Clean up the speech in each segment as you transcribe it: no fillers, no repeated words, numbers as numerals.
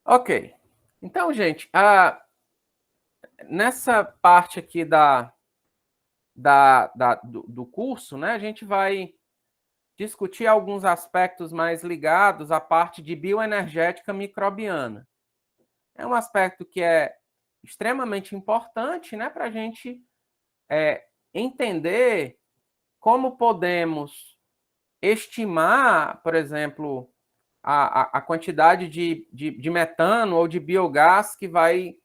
Ok. Então, gente, nessa parte aqui do curso, né, a gente vai discutir alguns aspectos mais ligados à parte de bioenergética microbiana. É um aspecto que é extremamente importante, né, para a gente entender como podemos estimar, por exemplo, a quantidade de metano ou de biogás que vai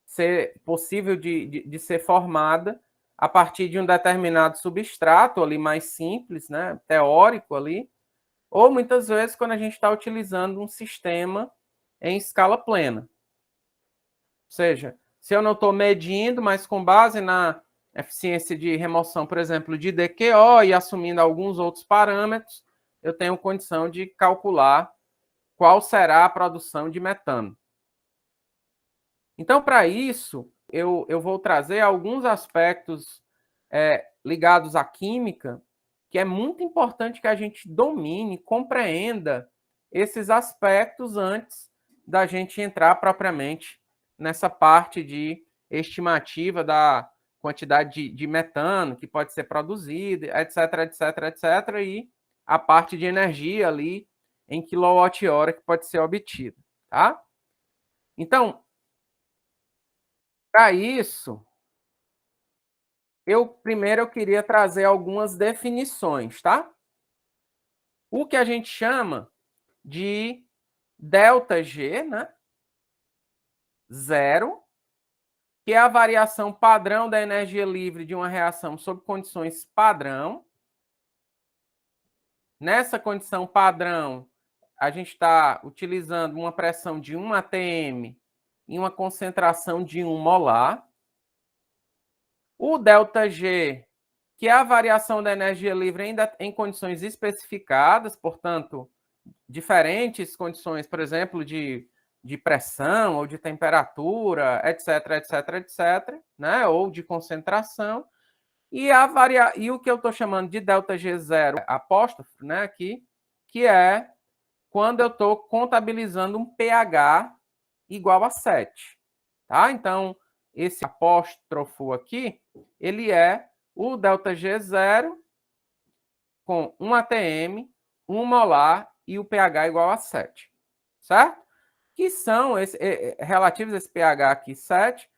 ser possível de ser formada a partir de um determinado substrato ali mais simples, né, teórico ali, ou muitas vezes quando a gente está utilizando um sistema em escala plena. Ou seja, se eu não estou medindo, mas com base na eficiência de remoção, por exemplo, de DQO e assumindo alguns outros parâmetros, eu tenho condição de calcular qual será a produção de metano. Então, para isso, eu vou trazer alguns aspectos ligados à química, que é muito importante que a gente domine, compreenda esses aspectos antes da gente entrar propriamente nessa parte de estimativa da quantidade de metano que pode ser produzida, etc, etc, etc, e a parte de energia ali em quilowatt-hora que pode ser obtida, tá? Então, para isso, eu queria trazer algumas definições, tá? O que a gente chama de ΔG, né? Zero, que é a variação padrão da energia livre de uma reação sob condições padrão. Nessa condição padrão, a gente está utilizando uma pressão de 1 atm e uma concentração de 1 molar. O ΔG, que é a variação da energia livre ainda em condições especificadas, portanto, diferentes condições, por exemplo, de pressão ou de temperatura, etc, etc, etc, né? Ou de concentração. E o que eu estou chamando de ΔG0 apóstrofo, né? Aqui, que é quando eu estou contabilizando um pH igual a 7. Tá? Então, esse apóstrofo aqui, ele é o ΔG0 com 1 atm, 1 molar e o pH igual a 7. Certo? Que são, relativos a esse pH aqui, 7,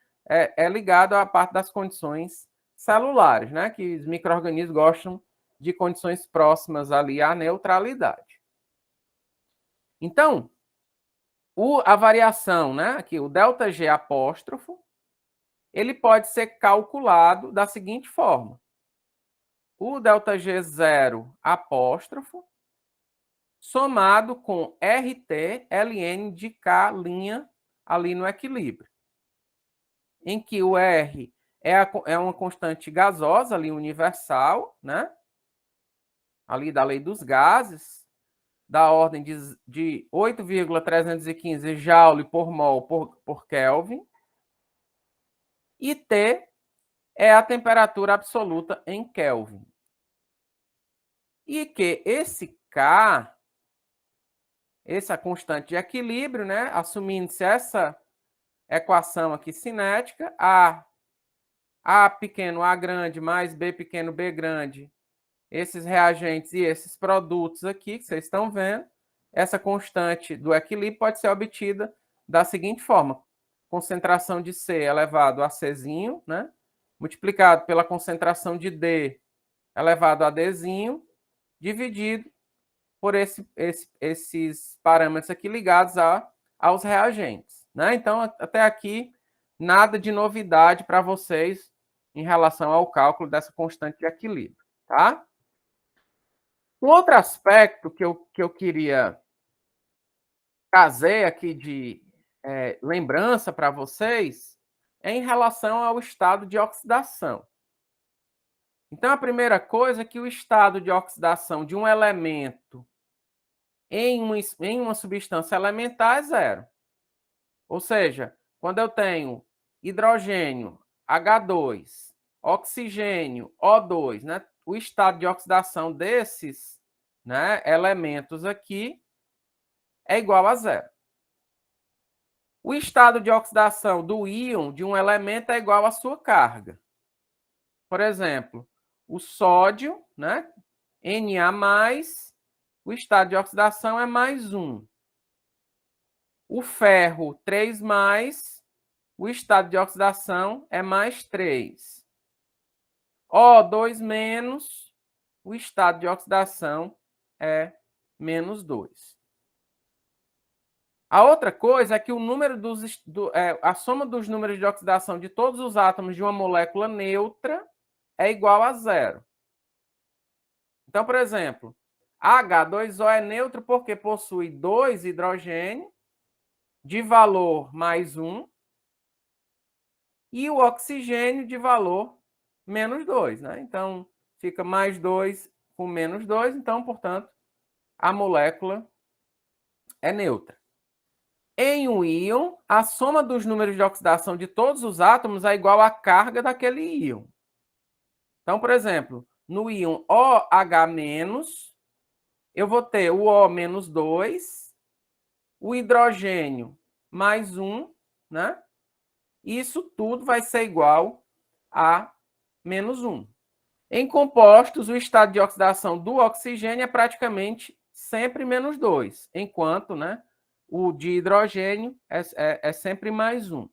ligado à parte das condições celulares, né? Que os micro-organismos gostam de condições próximas ali à neutralidade. Então, a variação, né? Aqui, o ΔG apóstrofo, ele pode ser calculado da seguinte forma. O ΔG0 apóstrofo somado com RT ln de K' ali no equilíbrio, em que o R é uma constante gasosa ali universal, né? Ali da lei dos gases, da ordem de 8,315 Joule por mol por Kelvin, e T é a temperatura absoluta em Kelvin. E que esse K, essa constante de equilíbrio, né, assumindo-se essa equação aqui cinética, A pequeno A grande mais B pequeno B grande, esses reagentes e esses produtos aqui que vocês estão vendo, essa constante do equilíbrio pode ser obtida da seguinte forma: concentração de C elevado a Czinho, né, multiplicado pela concentração de D elevado a Dzinho, dividido por esses parâmetros aqui ligados aos reagentes, né? Então, até aqui, nada de novidade para vocês em relação ao cálculo dessa constante de equilíbrio, tá? Um outro aspecto que eu queria trazer aqui de lembrança para vocês é em relação ao estado de oxidação. Então, a primeira coisa é que o estado de oxidação de um elemento em uma substância elementar é zero. Ou seja, quando eu tenho hidrogênio, H2, oxigênio, O2, né, o estado de oxidação desses, né, elementos aqui é igual a zero. O estado de oxidação do íon de um elemento é igual à sua carga. Por exemplo, o sódio, né? Na+, o estado de oxidação é +1. O ferro, 3+, o estado de oxidação é +3. O2-, o estado de oxidação é -2. A outra coisa é que o número a soma dos números de oxidação de todos os átomos de uma molécula neutra é igual a 0. Então, por exemplo, H2O é neutro porque possui 2 hidrogênio de valor +1 e o oxigênio de valor -2, né? Então, fica +2 com -2, então, portanto, a molécula é neutra. Em um íon, a soma dos números de oxidação de todos os átomos é igual à carga daquele íon. Então, por exemplo, no íon OH-, eu vou ter o O-2, o hidrogênio +1, né? Isso tudo vai ser igual a -1. Em compostos, o estado de oxidação do oxigênio é praticamente sempre -2, enquanto, né, o de hidrogênio é sempre +1.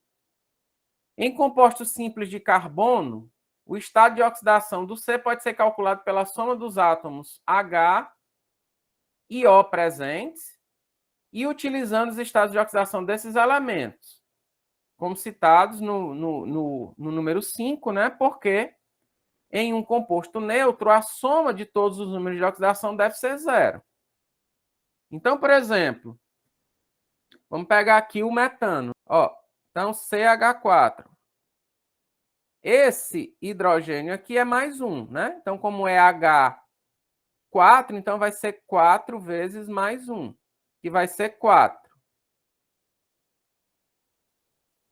Em compostos simples de carbono, o estado de oxidação do C pode ser calculado pela soma dos átomos H e O presentes e utilizando os estados de oxidação desses elementos, como citados no número 5, né? Porque em um composto neutro, a soma de todos os números de oxidação deve ser 0. Então, por exemplo, vamos pegar aqui o metano. Então, CH4. Esse hidrogênio aqui é +1, né? Então, como é H4, então vai ser 4 vezes +1, que vai ser 4.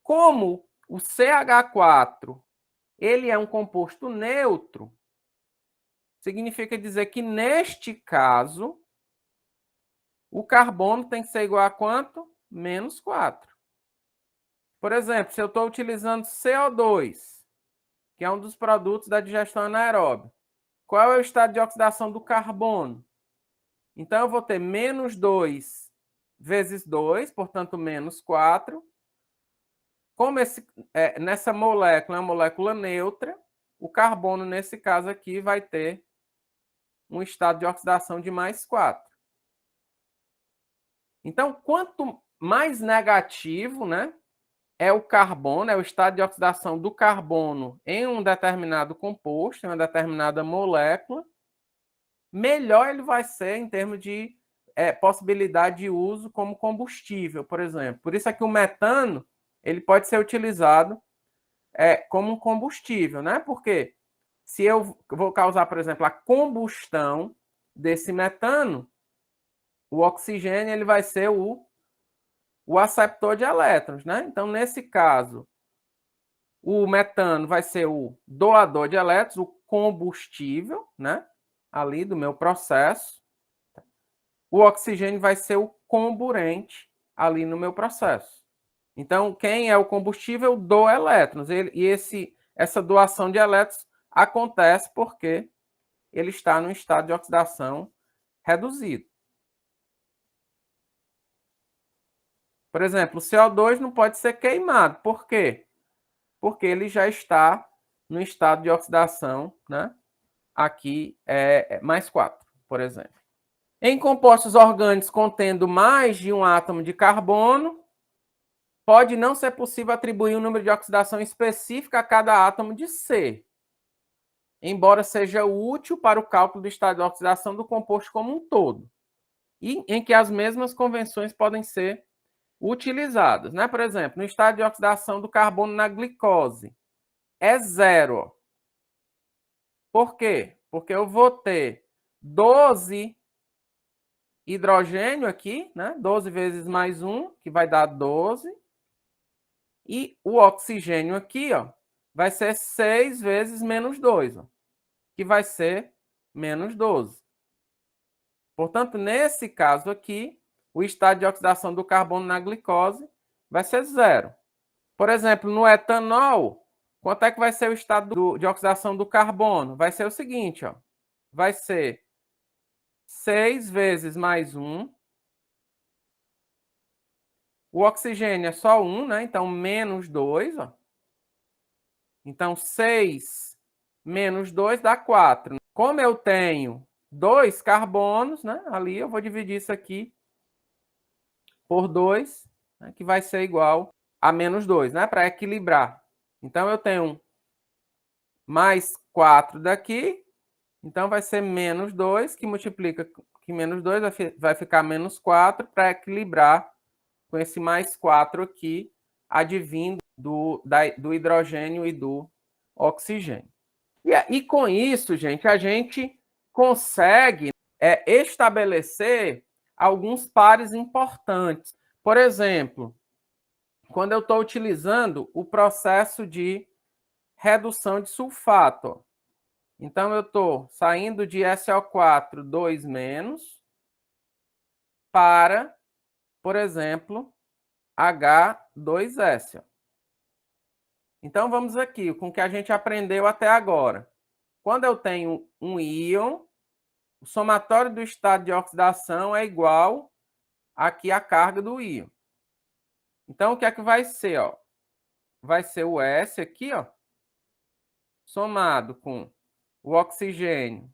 Como o CH4 ele é um composto neutro, significa dizer que, neste caso, o carbono tem que ser igual a quanto? -4. Por exemplo, se eu estou utilizando CO2, que é um dos produtos da digestão anaeróbica, qual é o estado de oxidação do carbono? Então, eu vou ter -2 vezes 2, portanto, -4. Como nessa molécula é uma molécula neutra, o carbono, nesse caso aqui, vai ter um estado de oxidação de +4. Então, quanto mais negativo, né, é o carbono, é o estado de oxidação do carbono em um determinado composto, em uma determinada molécula, melhor ele vai ser em termos de possibilidade de uso como combustível, por exemplo. Por isso é que o metano ele pode ser utilizado como um combustível, né? Porque se eu vou causar, por exemplo, a combustão desse metano, o oxigênio ele vai ser o aceptor de elétrons, né? Então, nesse caso, o metano vai ser o doador de elétrons, o combustível, né? Ali do meu processo. O oxigênio vai ser o comburente ali no meu processo. Então, quem é o combustível? Doa elétrons. Essa doação de elétrons acontece porque ele está no estado de oxidação reduzido. Por exemplo, o CO2 não pode ser queimado. Por quê? Porque ele já está no estado de oxidação, né? Aqui é +4, por exemplo. Em compostos orgânicos contendo mais de um átomo de carbono, pode não ser possível atribuir um número de oxidação específico a cada átomo de C, embora seja útil para o cálculo do estado de oxidação do composto como um todo, e em que as mesmas convenções podem ser utilizadas, né? Por exemplo, no estado de oxidação do carbono na glicose, é 0. Por quê? Porque eu vou ter 12 hidrogênio aqui, né? 12 vezes +1, que vai dar 12. E o oxigênio aqui, vai ser 6 vezes -2, que vai ser -12. Portanto, nesse caso aqui, o estado de oxidação do carbono na glicose vai ser 0. Por exemplo, no etanol, quanto é que vai ser o estado de oxidação do carbono? Vai ser o seguinte, ó. Vai ser 6 vezes mais 1. O oxigênio é só 1, né? Então, menos 2, ó. Então, 6 menos 2 dá 4. Como eu tenho 2 carbonos, né? Ali eu vou dividir isso aqui por 2, né? Que vai ser igual a menos 2, né? Para equilibrar. Então, eu tenho mais 4 daqui. Então, vai ser menos 2, que multiplica que menos 2 vai ficar menos 4 para equilibrar com esse mais 4 aqui, advindo do hidrogênio e do oxigênio. E com isso, gente, a gente consegue estabelecer alguns pares importantes. Por exemplo, quando eu estou utilizando o processo de redução de sulfato. Então, eu estou saindo de SO4 2- para, por exemplo, H2S. Então, vamos aqui com o que a gente aprendeu até agora. Quando eu tenho um íon, o somatório do estado de oxidação é igual aqui à carga do íon. Então, o que é que vai ser? Ó? Vai ser o S aqui, ó, somado com o oxigênio,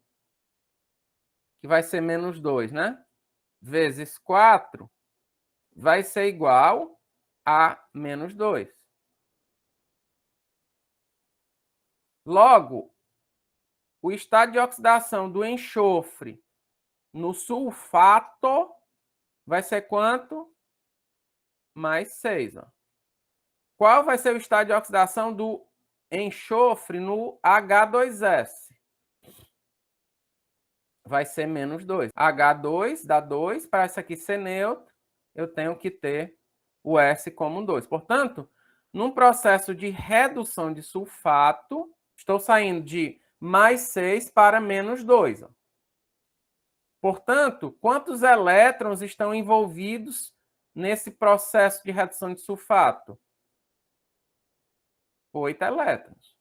que vai ser menos 2, né? Vezes 4, vai ser igual a menos 2. Logo, o estado de oxidação do enxofre no sulfato vai ser quanto? Mais 6. Ó. Qual vai ser o estado de oxidação do enxofre no H2S? Vai ser menos 2. H2 dá 2. Para isso aqui ser neutro, eu tenho que ter o S como 2. Portanto, num processo de redução de sulfato, estou saindo de mais 6 para menos 2. Ó. Portanto, quantos elétrons estão envolvidos nesse processo de redução de sulfato? 8 elétrons.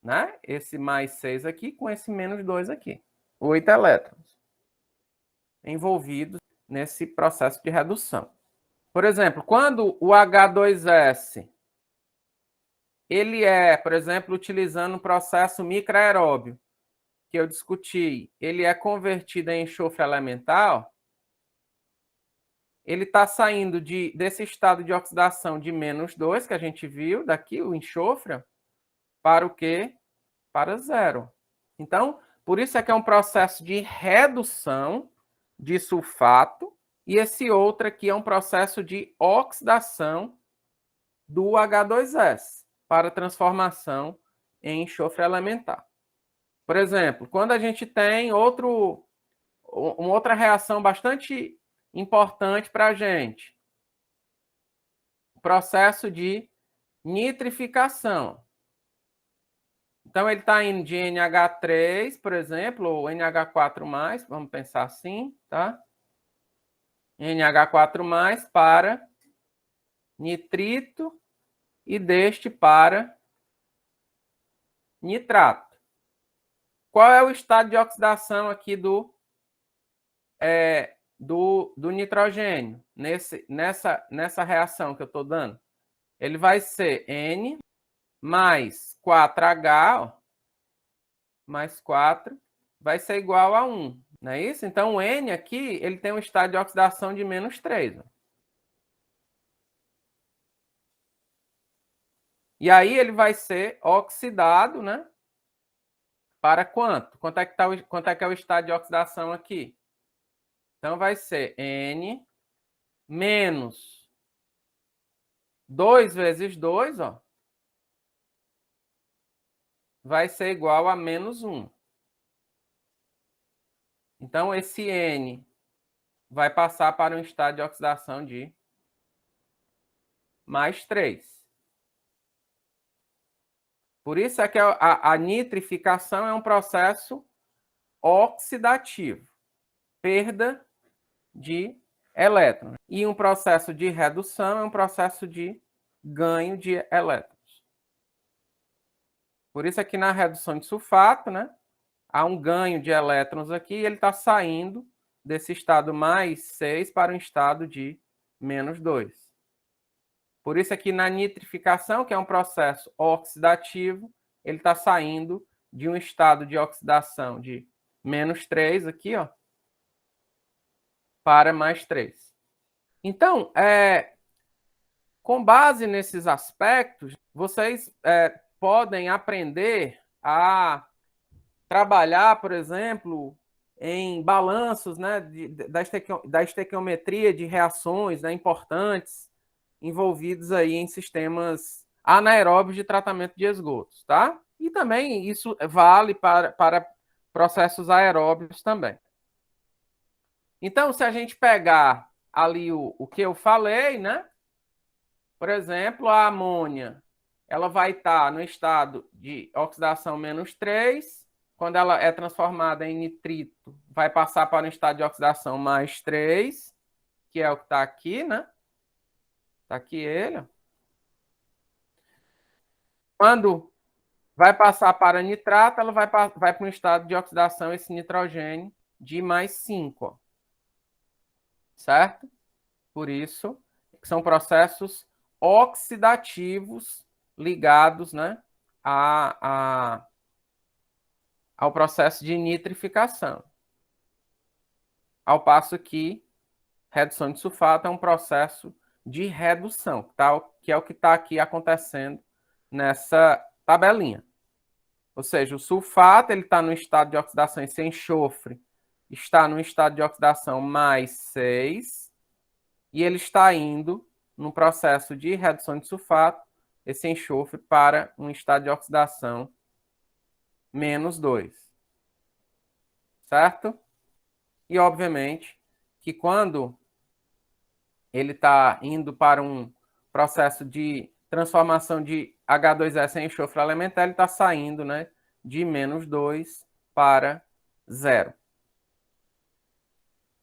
Né? Esse mais 6 aqui com esse menos 2 aqui. 8 elétrons envolvidos nesse processo de redução. Por exemplo, quando o H2S ele é, por exemplo, utilizando um processo microaeróbio, que eu discuti, ele é convertido em enxofre elemental, ele está saindo desse estado de oxidação de menos 2, que a gente viu, daqui o enxofre, para o quê? Para 0. Então, por isso é que é um processo de redução de sulfato, e esse outro aqui é um processo de oxidação do H2S para transformação em enxofre elementar. Por exemplo, quando a gente tem uma outra reação bastante importante para a gente, o processo de nitrificação. Então, ele está indo de NH3, por exemplo, ou NH4+, vamos pensar assim, tá? NH4+, para nitrito e deste para nitrato. Qual é o estado de oxidação aqui do nitrogênio nessa reação que eu estou dando? Ele vai ser N mais 4H, ó, mais 4, vai ser igual a 1, não é isso? Então, o N aqui, ele tem um estado de oxidação de menos 3. Ó. E aí, ele vai ser oxidado, né? Para quanto? Quanto é que é o estado de oxidação aqui? Então, vai ser N menos 2 vezes 2, ó, vai ser igual a menos 1. Então, esse N vai passar para um estado de oxidação de mais 3. Por isso é que a nitrificação é um processo oxidativo. Perda de elétrons. E um processo de redução é um processo de ganho de elétrons. Por isso aqui na redução de sulfato, né, há um ganho de elétrons aqui e ele está saindo desse estado mais 6 para um estado de menos 2. Por isso aqui na nitrificação, que é um processo oxidativo, ele está saindo de um estado de oxidação de menos 3 aqui, ó, para mais 3. Então, com base nesses aspectos, vocês podem aprender a trabalhar, por exemplo, em balanços, né, da estequiometria de reações, né, importantes envolvidos aí em sistemas anaeróbios de tratamento de esgotos, tá? E também isso vale para processos aeróbios também. Então, se a gente pegar ali o que eu falei, né? Por exemplo, a amônia, ela vai estar no estado de oxidação menos 3. Quando ela é transformada em nitrito, vai passar para um estado de oxidação mais 3, que é o que está aqui, né? Está aqui ele. Quando vai passar para nitrato, ela vai para um estado de oxidação, esse nitrogênio, de mais 5. Ó. Certo? Por isso, são processos oxidativos ligados, né, ao processo de nitrificação. Ao passo que redução de sulfato é um processo de redução, tá? Que é o que está aqui acontecendo nessa tabelinha. Ou seja, o sulfato ele está no estado de oxidação, esse enxofre está no estado de oxidação mais 6, e ele está indo no processo de redução de sulfato, esse enxofre, para um estado de oxidação menos 2. Certo? E, obviamente, que quando ele está indo para um processo de transformação de H2S em enxofre elementar, ele está saindo, né, de menos 2 para 0.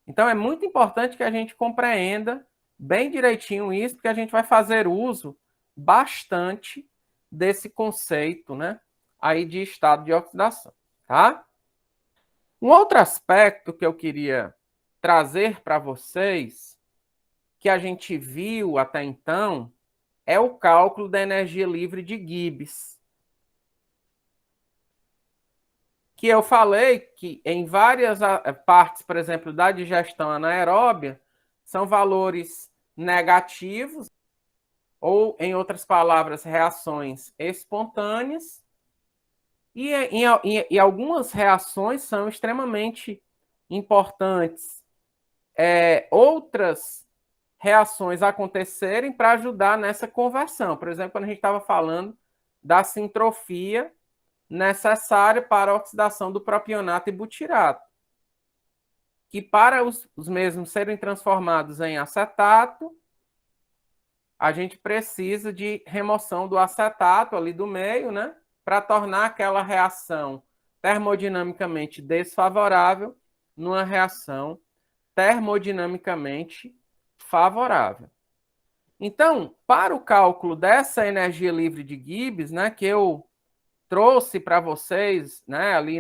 Então, é muito importante que a gente compreenda bem direitinho isso, porque a gente vai fazer uso bastante desse conceito, né, aí de estado de oxidação, tá? Um outro aspecto que eu queria trazer para vocês, que a gente viu até então, é o cálculo da energia livre de Gibbs. Que eu falei que em várias partes, por exemplo, da digestão anaeróbia, são valores negativos, ou, em outras palavras, reações espontâneas, e algumas reações são extremamente importantes. Outras reações acontecerem para ajudar nessa conversão. Por exemplo, quando a gente estava falando da sintrofia necessária para a oxidação do propionato e butirato, que para os mesmos serem transformados em acetato, a gente precisa de remoção do acetato ali do meio, né, para tornar aquela reação termodinamicamente desfavorável numa reação termodinamicamente favorável. Então, para o cálculo dessa energia livre de Gibbs, né, que eu trouxe para vocês, né, ali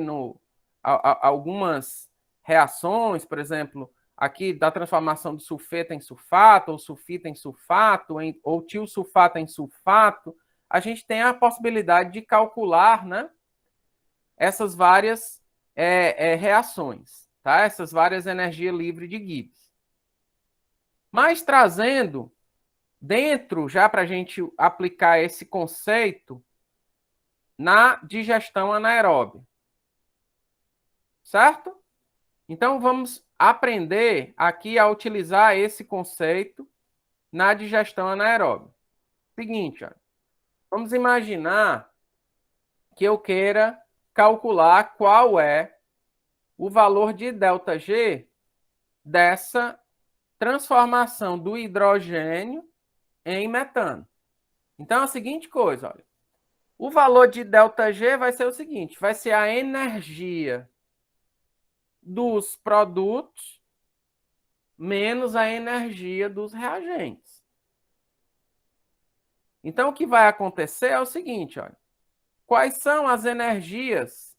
algumas reações, por exemplo, aqui da transformação do sulfeto em sulfato, ou sulfito em sulfato, ou tiosulfato em sulfato, a gente tem a possibilidade de calcular, né, essas várias reações, tá? Essas várias energias livres de Gibbs. Mas trazendo dentro, já para a gente aplicar esse conceito na digestão anaeróbia. Certo? Então, vamos aprender aqui a utilizar esse conceito na digestão anaeróbia. Seguinte, ó, vamos imaginar que eu queira calcular qual é o valor de ΔG dessa transformação do hidrogênio em metano. Então, é a seguinte coisa, olha. O valor de ΔG vai ser o seguinte, vai ser a energia dos produtos menos a energia dos reagentes. Então, o que vai acontecer é o seguinte, olha. Quais são as energias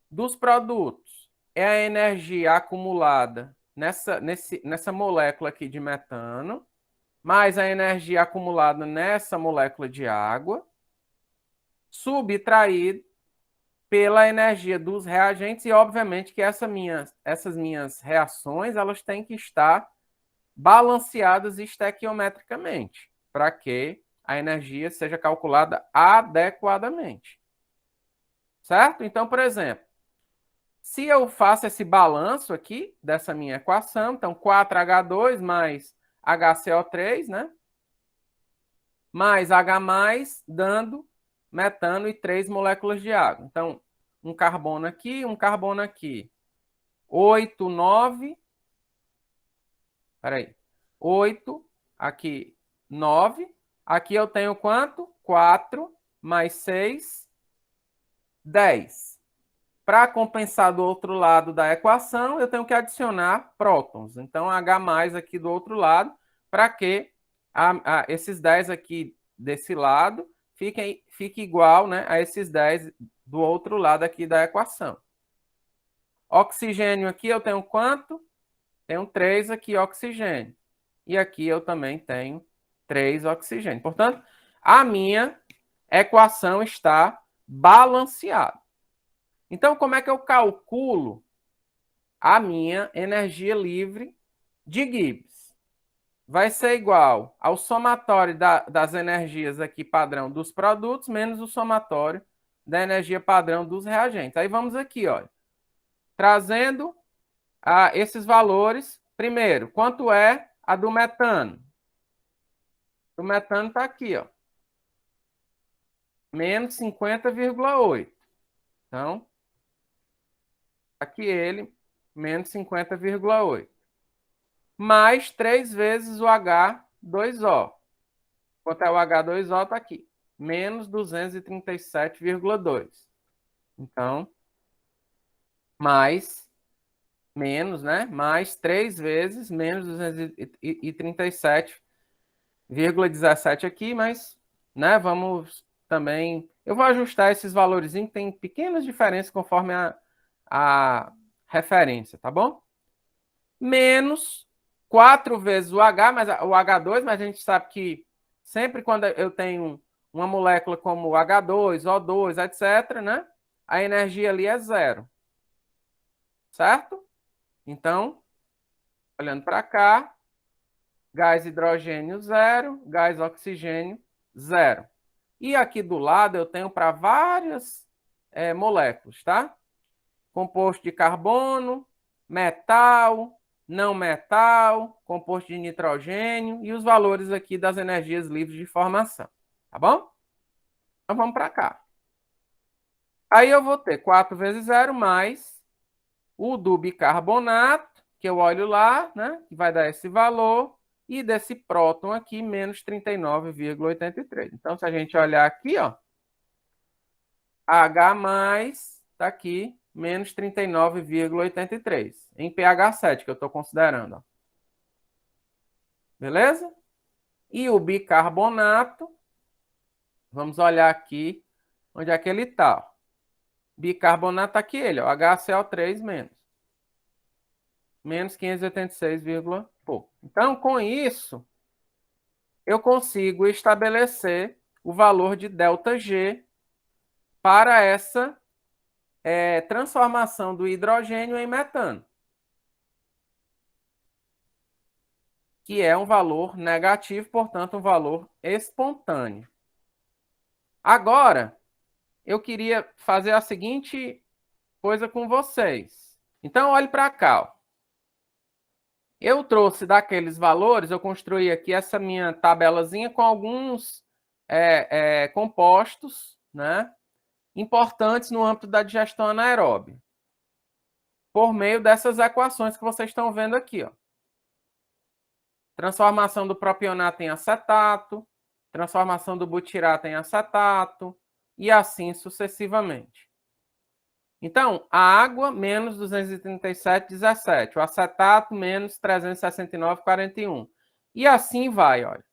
dos produtos? É a energia acumulada nessa molécula aqui de metano, mais a energia acumulada nessa molécula de água, subtraído pela energia dos reagentes, e obviamente que essas minhas reações elas têm que estar balanceadas estequiometricamente, para que a energia seja calculada adequadamente. Certo? Então, por exemplo, se eu faço esse balanço aqui dessa minha equação, então 4H2 mais HCO3, né? Mais H+, dando metano e 3 moléculas de água. Então, um carbono aqui, 8, 9. Peraí. 8, aqui 9. Aqui eu tenho quanto? 4 mais 6, 10. Para compensar do outro lado da equação, eu tenho que adicionar prótons. Então, H+ aqui do outro lado, para que esses 10 aqui desse lado fique igual, né, a esses 10 do outro lado aqui da equação. Oxigênio aqui eu tenho quanto? Tenho 3 aqui, oxigênio. E aqui eu também tenho 3 oxigênio. Portanto, a minha equação está balanceada. Então, como é que eu calculo a minha energia livre de Gibbs? Vai ser igual ao somatório das energias aqui padrão dos produtos menos o somatório da energia padrão dos reagentes. Aí vamos aqui, olha, trazendo esses valores. Primeiro, quanto é a do metano? O metano está aqui, ó, menos 50,8. Então, aqui ele, menos 50,8. Mais 3 vezes o H2O. Quanto é o H2O? Está aqui. Menos 237,2. Então, menos, né? Mais 3 vezes, menos 237,17 aqui, mas, né? Vamos também... Eu vou ajustar esses valores, tem pequenas diferenças conforme a referência, tá bom? Menos 4 vezes o H, o H2, mas a gente sabe que sempre quando eu tenho uma molécula como H2, O2, etc., né? A energia ali é zero. Certo? Então, olhando para cá, gás hidrogênio zero, gás oxigênio zero. E aqui do lado eu tenho para várias moléculas, tá? Composto de carbono, metal, não metal, composto de nitrogênio e os valores aqui das energias livres de formação. Tá bom? Então vamos para cá. Aí eu vou ter 4 vezes 0 mais o do bicarbonato, que eu olho lá, né? Que vai dar esse valor. E desse próton aqui, menos 39,83. Então, se a gente olhar aqui, ó, H+ está aqui, menos 39,83. Em pH 7, que eu estou considerando. Ó. Beleza? E o bicarbonato, vamos olhar aqui onde é que ele está. Bicarbonato aqui, ele, ó, HCO3 menos. Menos 586, pouco. Então, com isso, eu consigo estabelecer o valor de ΔG para essa transformação do hidrogênio em metano, que é um valor negativo, portanto, um valor espontâneo. Agora, eu queria fazer a seguinte coisa com vocês. Então, olhe para cá. Ó. Eu trouxe daqueles valores, eu construí aqui essa minha tabelazinha com alguns compostos, né, importantes no âmbito da digestão anaeróbia, por meio dessas equações que vocês estão vendo aqui. Ó. Transformação do propionato em acetato, transformação do butirato em acetato, e assim sucessivamente. Então, a água menos 237,17. O acetato menos 369,41. E assim vai, olha.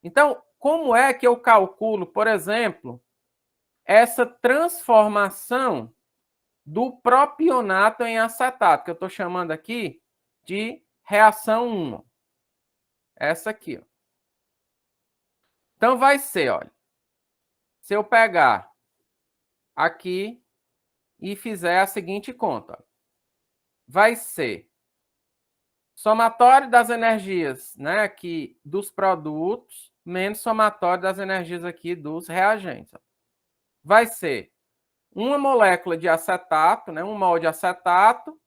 Então, como é que eu calculo, por exemplo, essa transformação do propionato em acetato, que eu estou chamando aqui de reação 1. Essa aqui. Ó. Então, vai ser, olha, se eu pegar aqui e fizer a seguinte conta, ó, vai ser somatório das energias, né, aqui dos produtos, menos somatório das energias aqui dos reagentes. Ó. Vai ser uma molécula de acetato, né, um mol de acetato,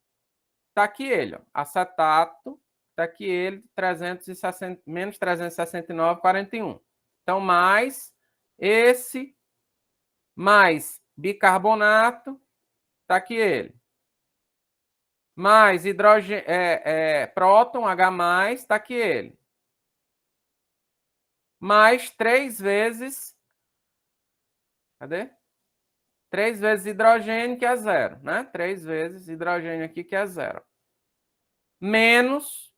está aqui ele, ó, acetato, está aqui ele, 360, menos 369,41. Então, mais esse, mais bicarbonato, está aqui ele. Mais hidrogênio, próton, H+, está aqui ele. Mais 3 vezes, cadê? 3 vezes hidrogênio, que é 0, né? 3 vezes hidrogênio aqui, que é 0. Menos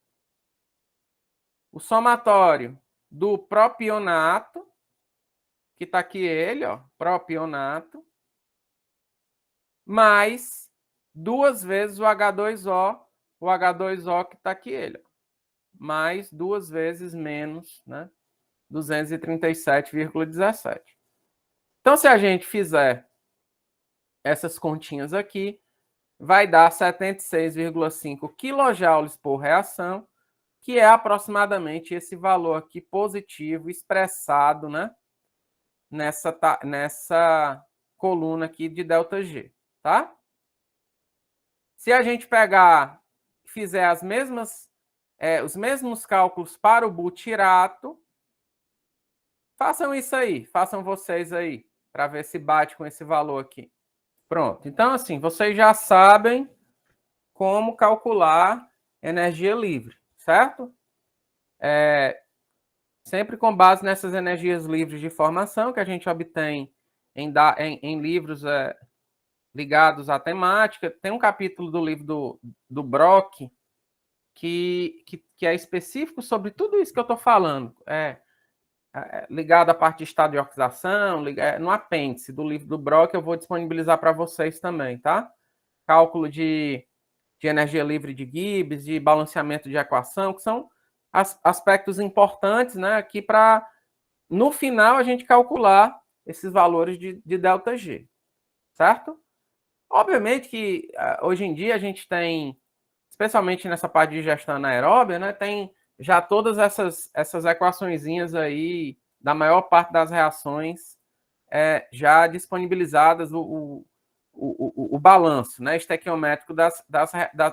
o somatório do propionato, que está aqui ele, ó, propionato, mais 2 vezes o H2O que está aqui ele, ó, mais 2 vezes menos, né, 237,17. Então, se a gente fizer essas continhas aqui, vai dar 76,5 kJ por reação, que é aproximadamente esse valor aqui positivo expressado, né, nessa coluna aqui de ΔG, tá? Se a gente pegar e fizer os mesmos cálculos para o butirato, façam isso aí, façam vocês aí, para ver se bate com esse valor aqui. Pronto. Então, assim, vocês já sabem como calcular energia livre, certo? Sempre com base nessas energias livres de formação que a gente obtém em livros ligados à temática. Tem um capítulo do livro do Brock que é específico sobre tudo isso que eu estou falando. Ligado à parte de estado de oxidação, no apêndice do livro do Brock, eu vou disponibilizar para vocês também, tá? Cálculo de energia livre de Gibbs, de balanceamento de equação, que são aspectos importantes, né, aqui para, no final, a gente calcular esses valores de ΔG, certo? Obviamente que hoje em dia a gente tem, especialmente nessa parte de gestão anaeróbia, né, tem já todas essas equaçõezinhas aí, da maior parte das reações, já disponibilizadas o balanço, né, estequiométrico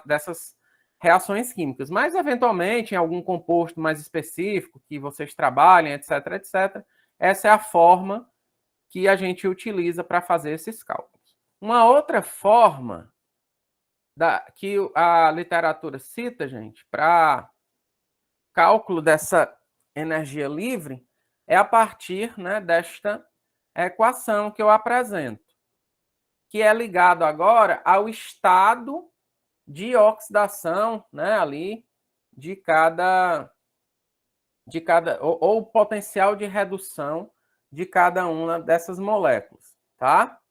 dessas reações químicas. Mas, eventualmente, em algum composto mais específico que vocês trabalhem, etc., etc., essa é a forma que a gente utiliza para fazer esses cálculos. Uma outra forma que a literatura cita, gente, para cálculo dessa energia livre é a partir, né, desta equação que eu apresento, que é ligado agora ao estado de oxidação, né, ali de cada ou o potencial de redução de cada uma dessas moléculas, tá?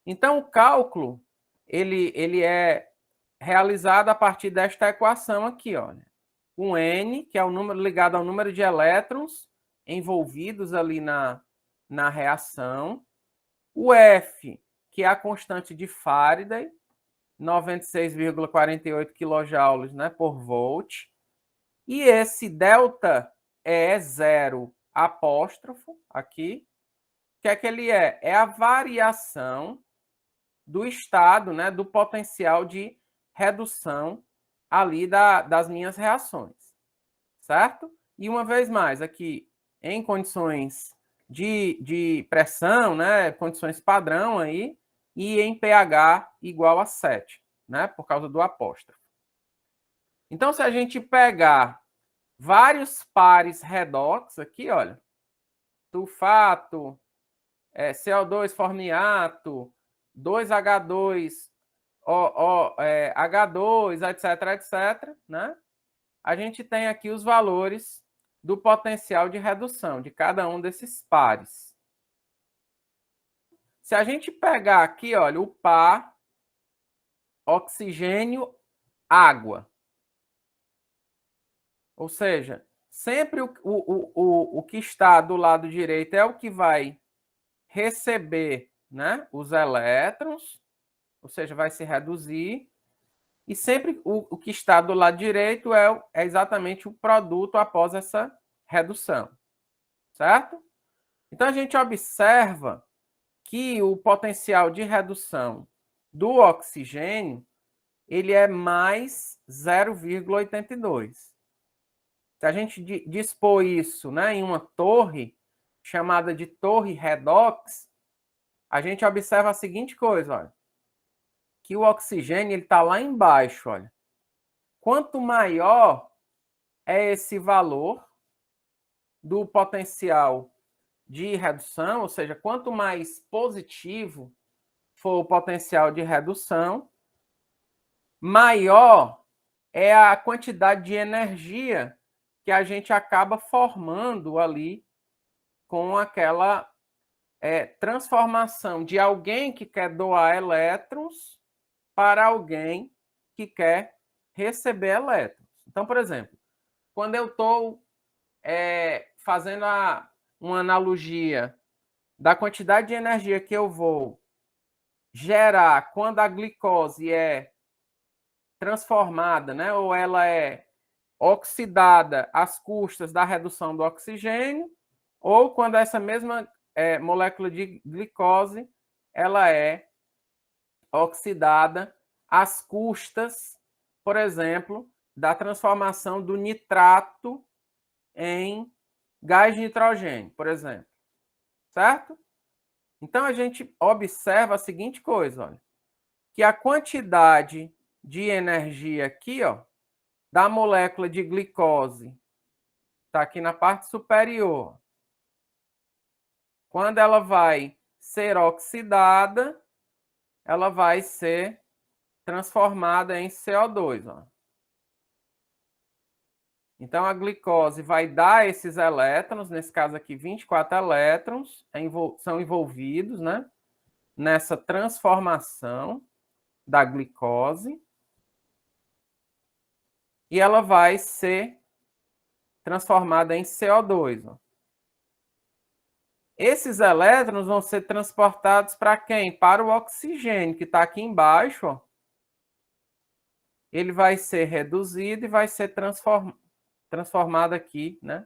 Então o cálculo ele é realizado a partir desta equação aqui, olha. Um N, que é o número ligado ao número de elétrons envolvidos ali na reação. O F, que é a constante de Faraday, 96,48 kJ, né, por volt. E esse delta é 0 apóstrofo aqui. O que é que ele é? É a variação do estado, né, do potencial de redução ali das minhas reações, certo? E uma vez mais, aqui em condições de pressão, né, condições padrão aí, e em pH igual a 7, né, por causa do apóstrofo. Então, se a gente pegar vários pares redox aqui, olha, sulfato, CO2 formiato, 2H2, H2, etc, etc, né? A gente tem aqui os valores do potencial de redução de cada um desses pares. Se a gente pegar aqui, olha, o par oxigênio, água. Ou seja, sempre o que está do lado direito é o que vai receber, né, os elétrons, ou seja, vai se reduzir. E sempre o que está do lado direito é exatamente o produto após essa redução. Certo? Então, a gente observa que o potencial de redução do oxigênio ele é mais 0,82. Se a gente dispor isso, né, em uma torre, chamada de torre redox, a gente observa a seguinte coisa, olha, que o oxigênio está lá embaixo, olha. Quanto maior é esse valor do potencial de redução, ou seja, quanto mais positivo for o potencial de redução, maior é a quantidade de energia que a gente acaba formando ali com aquela transformação de alguém que quer doar elétrons para alguém que quer receber elétrons. Então, por exemplo, quando eu estou fazendo uma analogia da quantidade de energia que eu vou gerar quando a glicose é transformada, né, ou ela é oxidada às custas da redução do oxigênio, ou quando essa mesma molécula de glicose ela é oxidada às custas, por exemplo, da transformação do nitrato em gás de nitrogênio, por exemplo. Certo? Então, a gente observa a seguinte coisa, olha, que a quantidade de energia aqui, ó, da molécula de glicose, está aqui na parte superior. Quando ela vai ser oxidada, ela vai ser transformada em CO2. Ó. Então, a glicose vai dar esses elétrons, nesse caso aqui, 24 elétrons são envolvidos, né, nessa transformação da glicose. E ela vai ser transformada em CO2. Ó. Esses elétrons vão ser transportados para quem? Para o oxigênio, que está aqui embaixo. Ó. Ele vai ser reduzido e vai ser transformado aqui, né,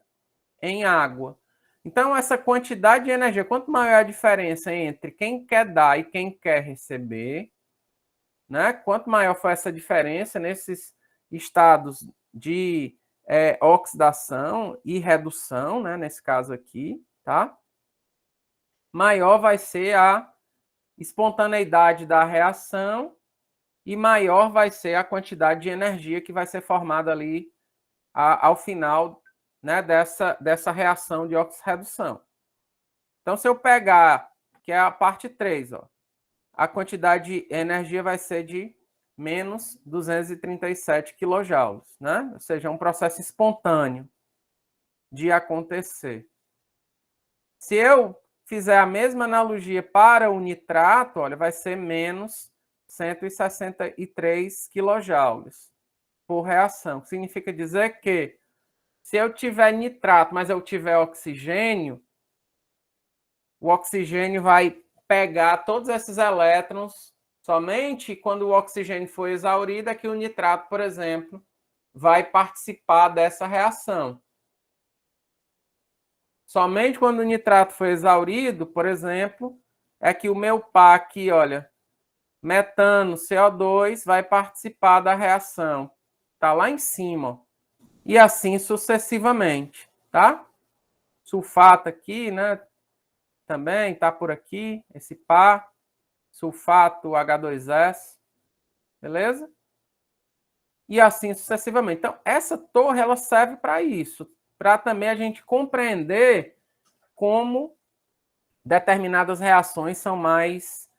em água. Então, essa quantidade de energia, quanto maior a diferença entre quem quer dar e quem quer receber, né, quanto maior for essa diferença nesses estados de oxidação e redução, né, nesse caso aqui, tá? Maior vai ser a espontaneidade da reação e maior vai ser a quantidade de energia que vai ser formada ali ao final, né, dessa reação de oxirredução. Então, se eu pegar, que é a parte 3, ó, a quantidade de energia vai ser de menos 237 kJ, né? Ou seja, é um processo espontâneo de acontecer. Se eu fizer a mesma analogia para o nitrato, olha, vai ser menos 163 kJ por reação. Significa dizer que se eu tiver nitrato, mas eu tiver oxigênio, o oxigênio vai pegar todos esses elétrons somente quando o oxigênio for exaurido, é que o nitrato, por exemplo, vai participar dessa reação. Somente quando o nitrato for exaurido, por exemplo, é que o meu par aqui, olha, metano, CO2, vai participar da reação. Está lá em cima. E assim sucessivamente, tá? Sulfato aqui, né? Também está por aqui, esse par. Sulfato H2S. Beleza? E assim sucessivamente. Então, essa torre, ela serve para isso. Para também a gente compreender como determinadas reações são mais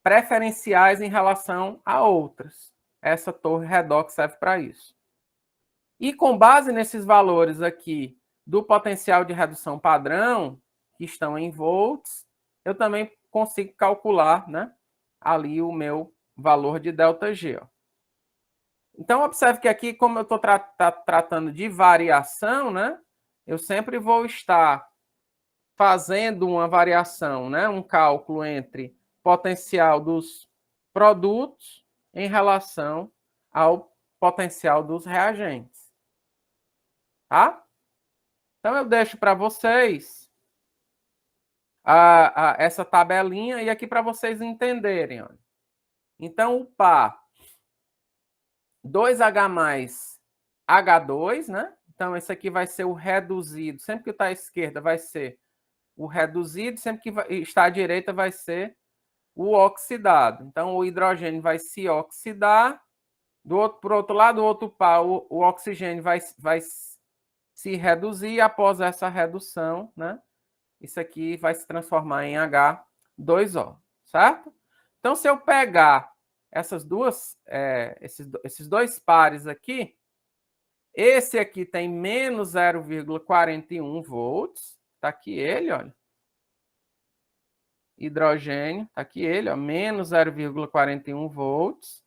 preferenciais em relação a outras. Essa torre redox serve para isso. E com base nesses valores aqui do potencial de redução padrão, que estão em volts, eu também consigo calcular, né, ali o meu valor de ΔG. Ó. Então, observe que aqui, como eu estou tratando de variação, né, eu sempre vou estar fazendo uma variação, né, um cálculo entre potencial dos produtos em relação ao potencial dos reagentes. Tá? Então, eu deixo para vocês essa tabelinha e aqui para vocês entenderem. Ó. Então, o par 2H mais H2, né? Então, esse aqui vai ser o reduzido. Sempre que está à esquerda vai ser o reduzido, sempre que está à direita vai ser o oxidado. Então, o hidrogênio vai se oxidar. Por outro lado, o outro par, o oxigênio vai se reduzir. Após essa redução, né? Isso aqui vai se transformar em H2O, certo? Então, se eu pegar esses dois pares aqui, esse aqui tem menos 0,41 volts, tá aqui ele, olha. Hidrogênio, tá aqui ele, ó, menos 0,41 volts.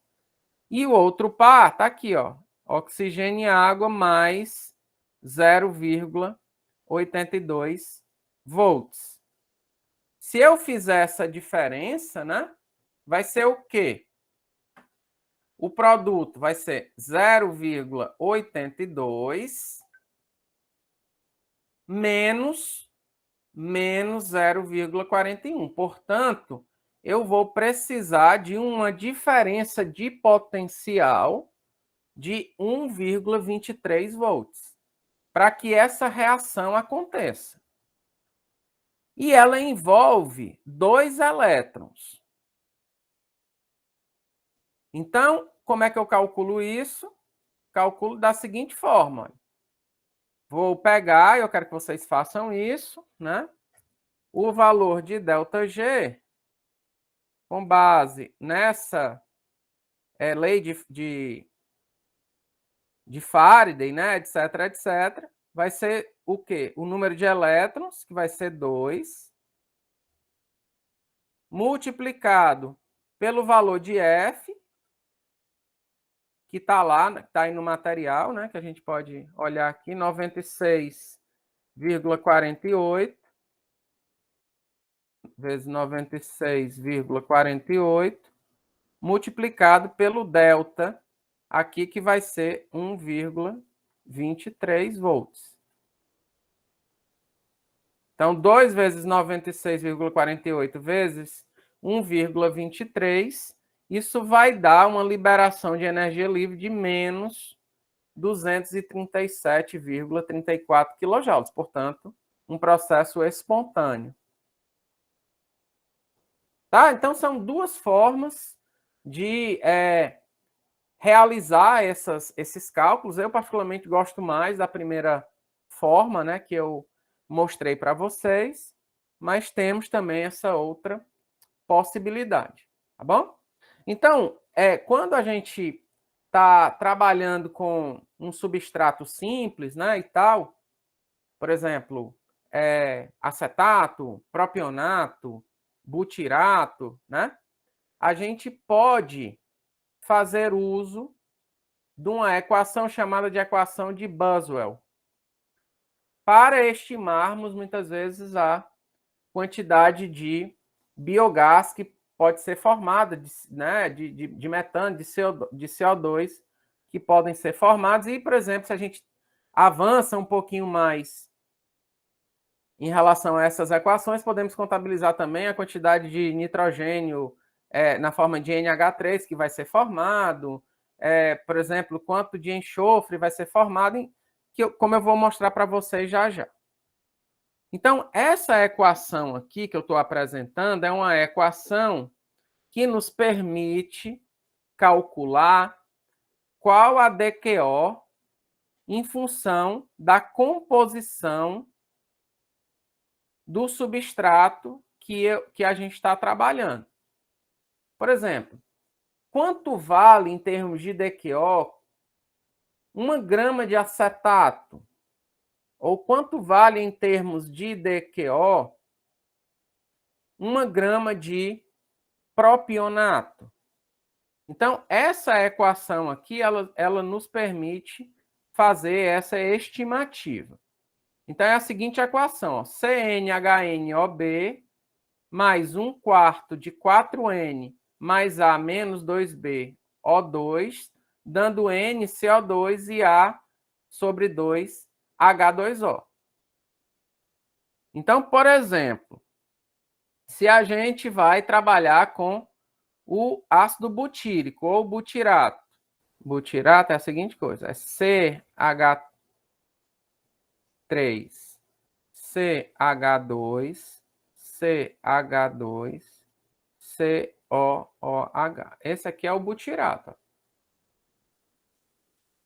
E o outro par tá aqui, ó, oxigênio e água mais 0,82 volts. Se eu fizer essa diferença, né, vai ser o quê? O produto vai ser 0,82 menos 0,41. Portanto, eu vou precisar de uma diferença de potencial de 1,23 volts para que essa reação aconteça. E ela envolve 2 elétrons. Então, como é que eu calculo isso? Calculo da seguinte forma. Vou pegar, eu quero que vocês façam isso, né? O valor de ΔG, com base nessa lei de Faraday, né? Etc, etc, vai ser o quê? O número de elétrons, que vai ser 2, multiplicado pelo valor de F, que está lá, está aí no material, né? Que a gente pode olhar aqui, 96,48 vezes 96,48 multiplicado pelo delta aqui, que vai ser 1,23 volts. Então, 2 vezes 96,48 vezes 1,23, isso vai dar uma liberação de energia livre de menos 237,34 kJ. Portanto, um processo espontâneo. Tá? Então, são duas formas de realizar esses cálculos. Eu, particularmente, gosto mais da primeira forma, né, que eu mostrei para vocês, mas temos também essa outra possibilidade, tá bom? Então, quando a gente está trabalhando com um substrato simples, né, e tal, por exemplo, acetato, propionato, butirato, né, a gente pode fazer uso de uma equação chamada de equação de Boswell, para estimarmos, muitas vezes, a quantidade de biogás que pode ser formada, de metano, de CO2, que podem ser formados. E, por exemplo, se a gente avança um pouquinho mais em relação a essas equações, podemos contabilizar também a quantidade de nitrogênio na forma de NH3 que vai ser formado, por exemplo, quanto de enxofre vai ser formado, como eu vou mostrar para vocês já já. Então, essa equação aqui que eu estou apresentando é uma equação que nos permite calcular qual a DQO em função da composição do substrato que a gente está trabalhando. Por exemplo, quanto vale, em termos de DQO, 1 grama de acetato? Ou quanto vale, em termos de DQO, 1 grama de propionato? Então, essa equação aqui, ela nos permite fazer essa estimativa. Então, é a seguinte equação, ó, CnHNOB mais 1/4 de 4N mais A menos 2B O2, dando NCO2 e A sobre 2 H2O. Então, por exemplo, se a gente vai trabalhar com o ácido butírico ou butirato. Butirato é a seguinte coisa, é CH3, CH2, CH2, COOH. Esse aqui é o butirato.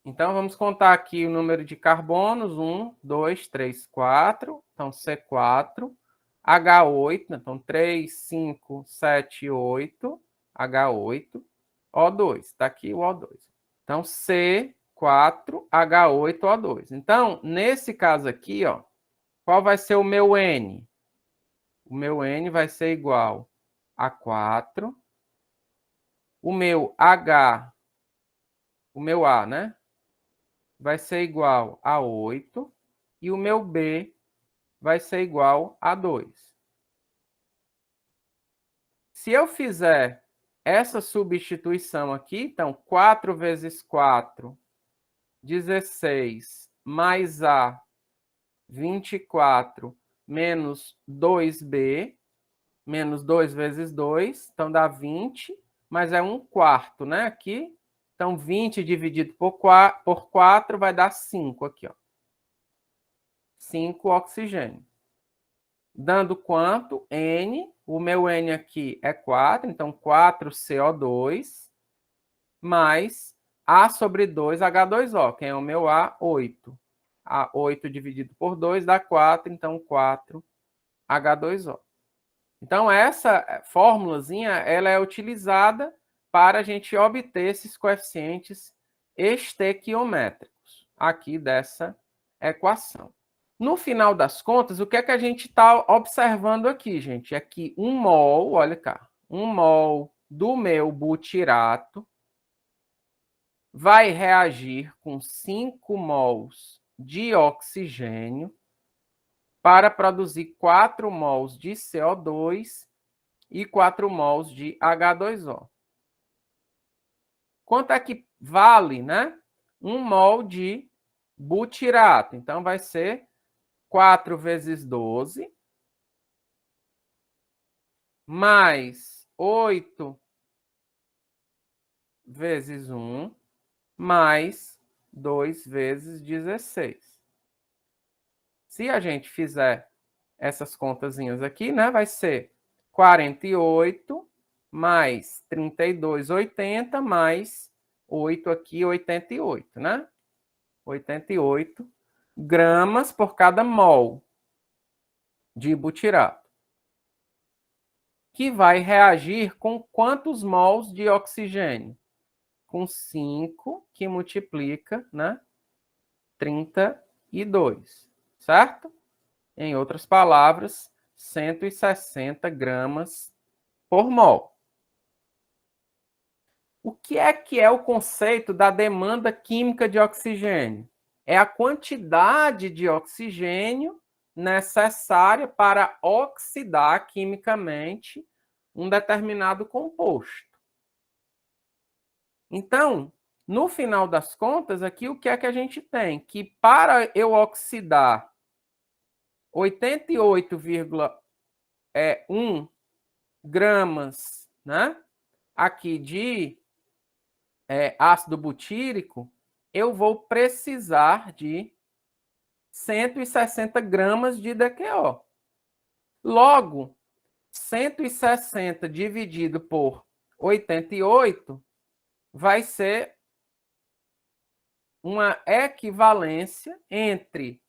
Então, vamos contar aqui o número de carbonos. 1, 2, 3, 4. Então, C4. H8. Então, 3, 5, 7, 8. H8. O2. Está aqui o O2. Então, C4, H8, O2. Então, nesse caso aqui, ó, qual vai ser o meu N? O meu N vai ser igual a 4. O meu H, o meu A, né? Vai ser igual a 8. E o meu B vai ser igual a 2. Se eu fizer essa substituição aqui, então 4 vezes 4, 16, mais A, 24, menos 2B, menos 2 vezes 2, então dá 20, mas é 1/4, né, aqui. Então, 20 dividido por 4 vai dar 5 aqui, ó. 5 oxigênio. Dando quanto? N. O meu N aqui é 4, então 4CO2, mais A sobre 2 H2O. Quem é o meu A? 8. A 8 dividido por 2 dá 4, então 4 H2O. Então, essa fórmulazinha, ela é utilizada para a gente obter esses coeficientes estequiométricos aqui dessa equação. No final das contas, o que é que a gente está observando aqui, gente? É que 1 mol, olha cá, 1 mol do meu butirato vai reagir com 5 mols de oxigênio para produzir 4 mols de CO2 e 4 mols de H2O. Quanto é que vale, né? 1 mol de butirato. Então, vai ser 4 vezes 12, mais 8 vezes 1, mais 2 vezes 16. Se a gente fizer essas contazinhas aqui, né, vai ser 48 mais 32, 80, mais 8 aqui, 88, né? 88 gramas por cada mol de butirato. Que vai reagir com quantos mols de oxigênio? Com 5, que multiplica, né? 32, certo? Em outras palavras, 160 gramas por mol. O que é o conceito da demanda química de oxigênio? É a quantidade de oxigênio necessária para oxidar quimicamente um determinado composto. Então, no final das contas, aqui o que é que a gente tem? Que para eu oxidar 88,1 gramas, né, aqui de ácido butírico, eu vou precisar de 160 gramas de DQO. Logo, 160 dividido por 88 vai ser uma equivalência entre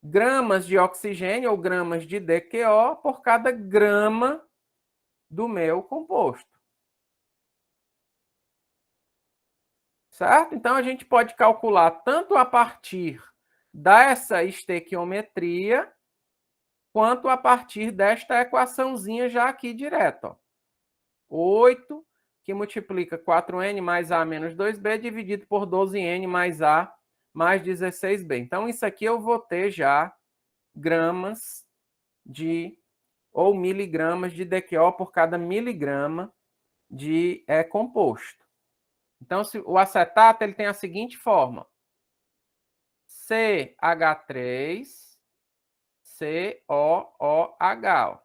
gramas de oxigênio ou gramas de DQO por cada grama do meu composto. Certo? Então, a gente pode calcular tanto a partir dessa estequiometria, quanto a partir desta equaçãozinha já aqui direto. Ó. 8, que multiplica 4n mais a menos 2b, dividido por 12n mais a mais 16b. Então, isso aqui eu vou ter já gramas ou miligramas de DQO por cada miligrama de composto. Então, o acetato ele tem a seguinte forma: CH3COOH.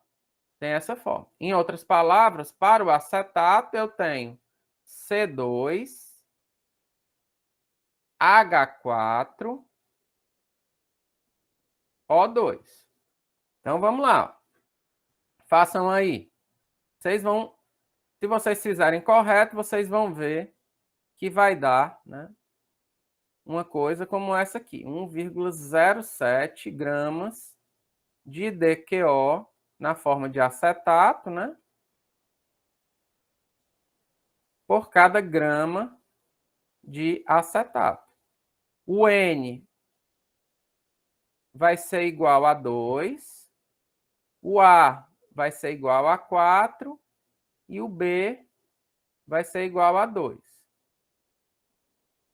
Tem essa forma. Em outras palavras, para o acetato, eu tenho C2H4O2. Então, vamos lá. Façam aí. Vocês vão, se vocês fizerem correto, vocês vão ver que vai dar, né, uma coisa como essa aqui, 1,07 gramas de DQO na forma de acetato, né, por cada grama de acetato. O N vai ser igual a 2, o A vai ser igual a 4 e o B vai ser igual a 2.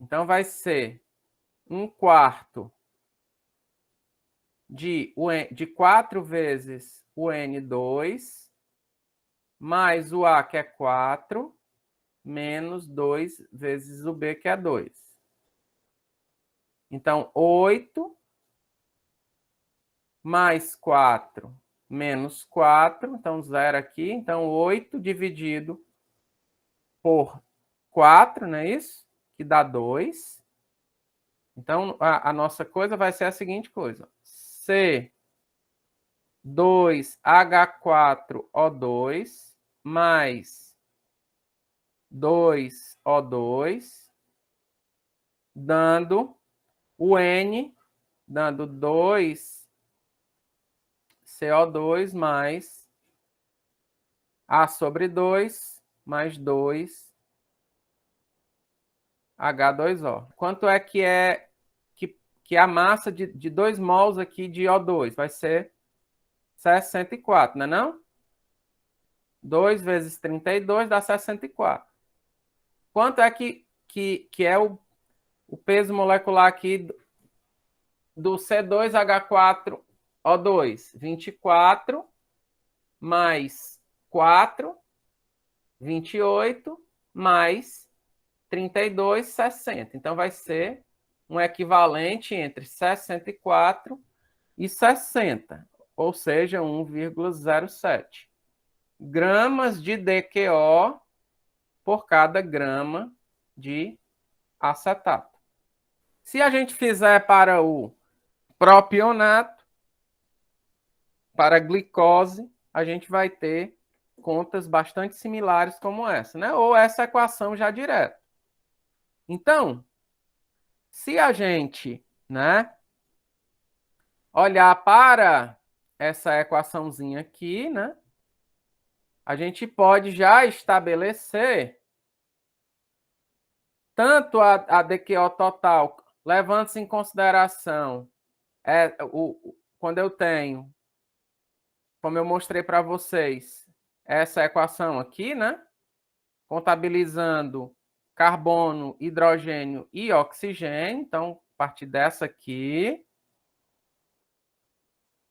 Então, vai ser 1/4 de 4 vezes o N2, mais o A, que é 4, menos 2 vezes o B, que é 2. Então, 8 mais 4 menos 4, então 0 aqui. Então, 8 dividido por 4, não é isso? Que dá 2. Então, a nossa coisa vai ser a seguinte coisa. C2H4O2 mais 2O2, dando o N, dando 2CO2 mais A sobre 2 mais 2H2O. Quanto é que a massa de 2 mols aqui de O2? Vai ser 64, não é não? 2 vezes 32 dá 64. Quanto é que é o peso molecular aqui do C2H4O2? 24 mais 4, 28, mais 32, 60. Então, vai ser um equivalente entre 64 e 60, ou seja, 1,07 gramas de DQO por cada grama de acetato. Se a gente fizer para o propionato, para a glicose, a gente vai ter contas bastante similares como essa, né? Ou essa equação já direto. Então, se a gente, né, olhar para essa equaçãozinha aqui, né, a gente pode já estabelecer tanto a DQO total, levando-se em consideração quando eu tenho, como eu mostrei para vocês, essa equação aqui, né, contabilizando carbono, hidrogênio e oxigênio, então, a partir dessa aqui.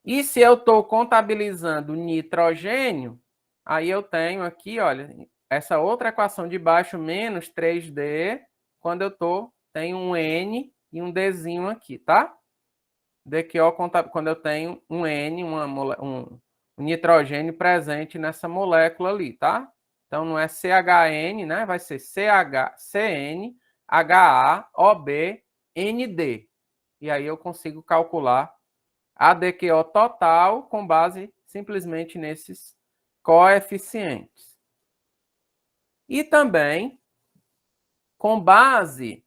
E se eu estou contabilizando nitrogênio, aí eu tenho aqui, olha, essa outra equação de baixo, menos 3D, quando eu tenho um N e um Dzinho aqui, tá? DQO quando eu tenho um N, um nitrogênio presente nessa molécula ali, tá? Então, não é CHN, né? Vai ser CN, HA, OB, ND. E aí eu consigo calcular a DQO total com base simplesmente nesses coeficientes. E também, com base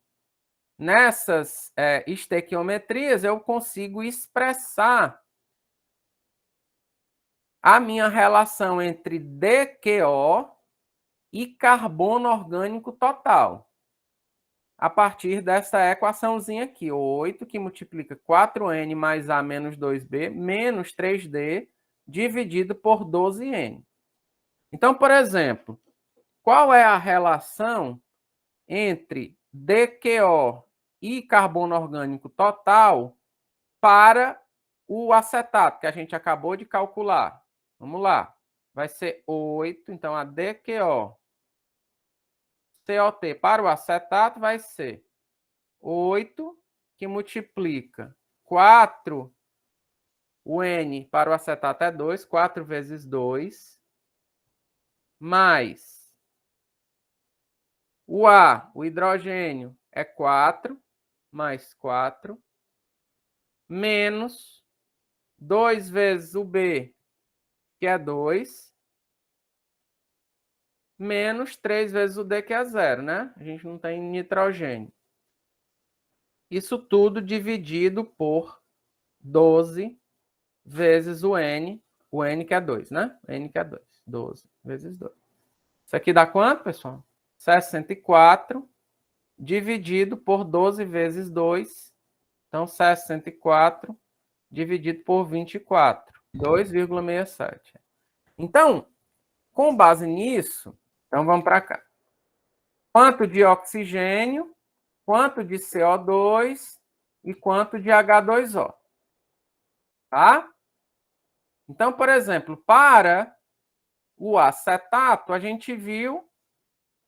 nessas estequiometrias, eu consigo expressar a minha relação entre DQO e carbono orgânico total. a partir dessa equaçãozinha aqui. 8 que multiplica 4N mais A menos 2B menos 3D dividido por 12N. Então, por exemplo, qual é a relação entre DQO e carbono orgânico total para o acetato, que a gente acabou de calcular? Vamos lá. Vai ser 8, então a DQO COT para o acetato vai ser 8, que multiplica 4, o N para o acetato é 2, 4 vezes 2, mais o A, o hidrogênio, é 4, mais 4, menos 2 vezes o B, que é 2, menos 3 vezes o D, que é 0, né? A gente não tem nitrogênio. Isso tudo dividido por 12 vezes o N que é 2, né? N que é 2. 12 vezes 2. Isso aqui dá quanto, pessoal? 64 dividido por 12 vezes 2. Então, 64 dividido por 24. 2,67. Então, com base nisso, então vamos para cá. Quanto de oxigênio, quanto de CO2 e quanto de H2O. Tá? Então, por exemplo, para o acetato, a gente viu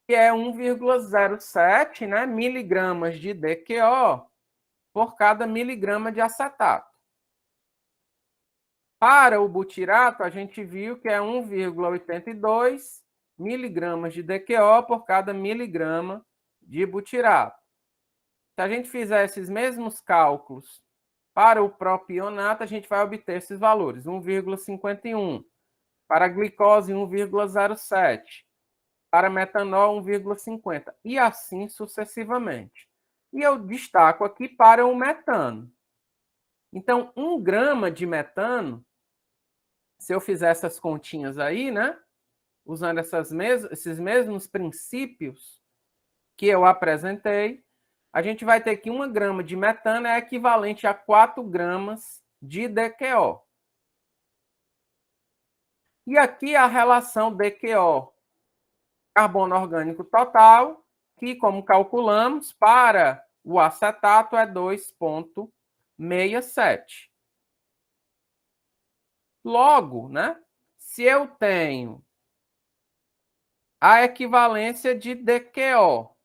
que é 1,07, né, miligramas de DQO por cada miligrama de acetato. Para o butirato, a gente viu que é 1,82 miligramas de DQO por cada miligrama de butirato. Se a gente fizer esses mesmos cálculos para o propionato, a gente vai obter esses valores. 1,51. Para a glicose, 1,07. Para metanol, 1,50. E assim sucessivamente. E eu destaco aqui para o metano. Então, 1 grama de metano, se eu fizer essas continhas aí, né? Usando esses mesmos princípios que eu apresentei, a gente vai ter que 1 grama de metano é equivalente a 4 gramas de DQO. E aqui a relação DQO, carbono orgânico total, que, como calculamos, para o acetato é 2,67. Logo, né, se eu tenho a equivalência de DQO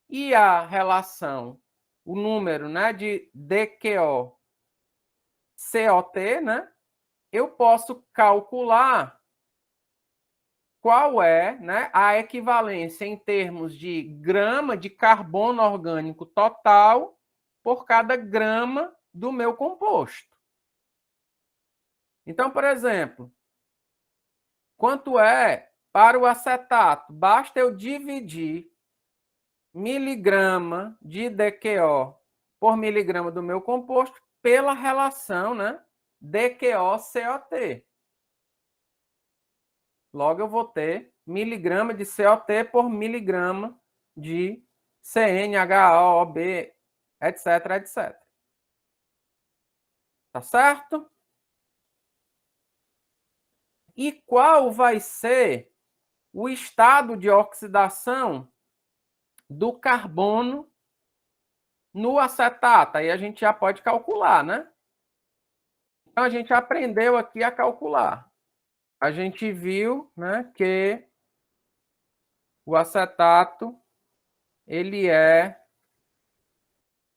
e a relação, o número, né, de DQO COT, né, eu posso calcular qual é, né, a equivalência em termos de grama de carbono orgânico total por cada grama do meu composto. Então, por exemplo, quanto é para o acetato? Basta eu dividir miligrama de DQO por miligrama do meu composto pela relação, né, DQO-COT. Logo, eu vou ter miligrama de COT por miligrama de CnHAOB, etc, etc. Tá certo? E qual vai ser o estado de oxidação do carbono no acetato? Aí a gente já pode calcular, né? Então, a gente aprendeu aqui a calcular. A gente viu, né, que o acetato ele é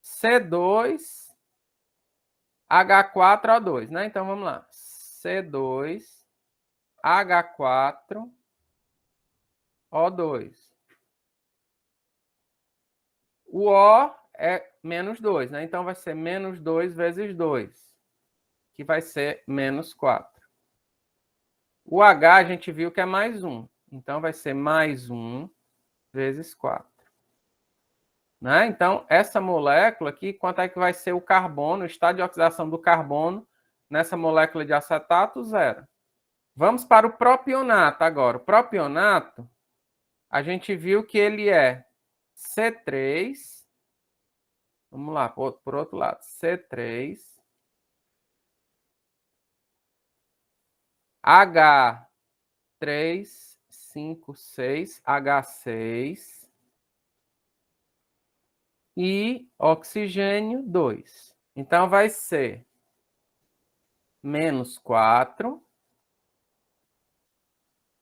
C2H4O2, né? Então vamos lá. C2H4O2. O O é menos 2, né? Então vai ser menos 2 vezes 2, que vai ser menos 4. O H a gente viu que é mais 1. Então vai ser mais 1 vezes 4. Né? Então, essa molécula aqui, quanto é que vai ser o carbono, o estado de oxidação do carbono nessa molécula de acetato? 0. Vamos para o propionato agora. O propionato, a gente viu que ele é C3 Vamos lá, por outro lado. C3. H3, 5, 6. H6. E oxigênio 2. Então, vai ser menos 4.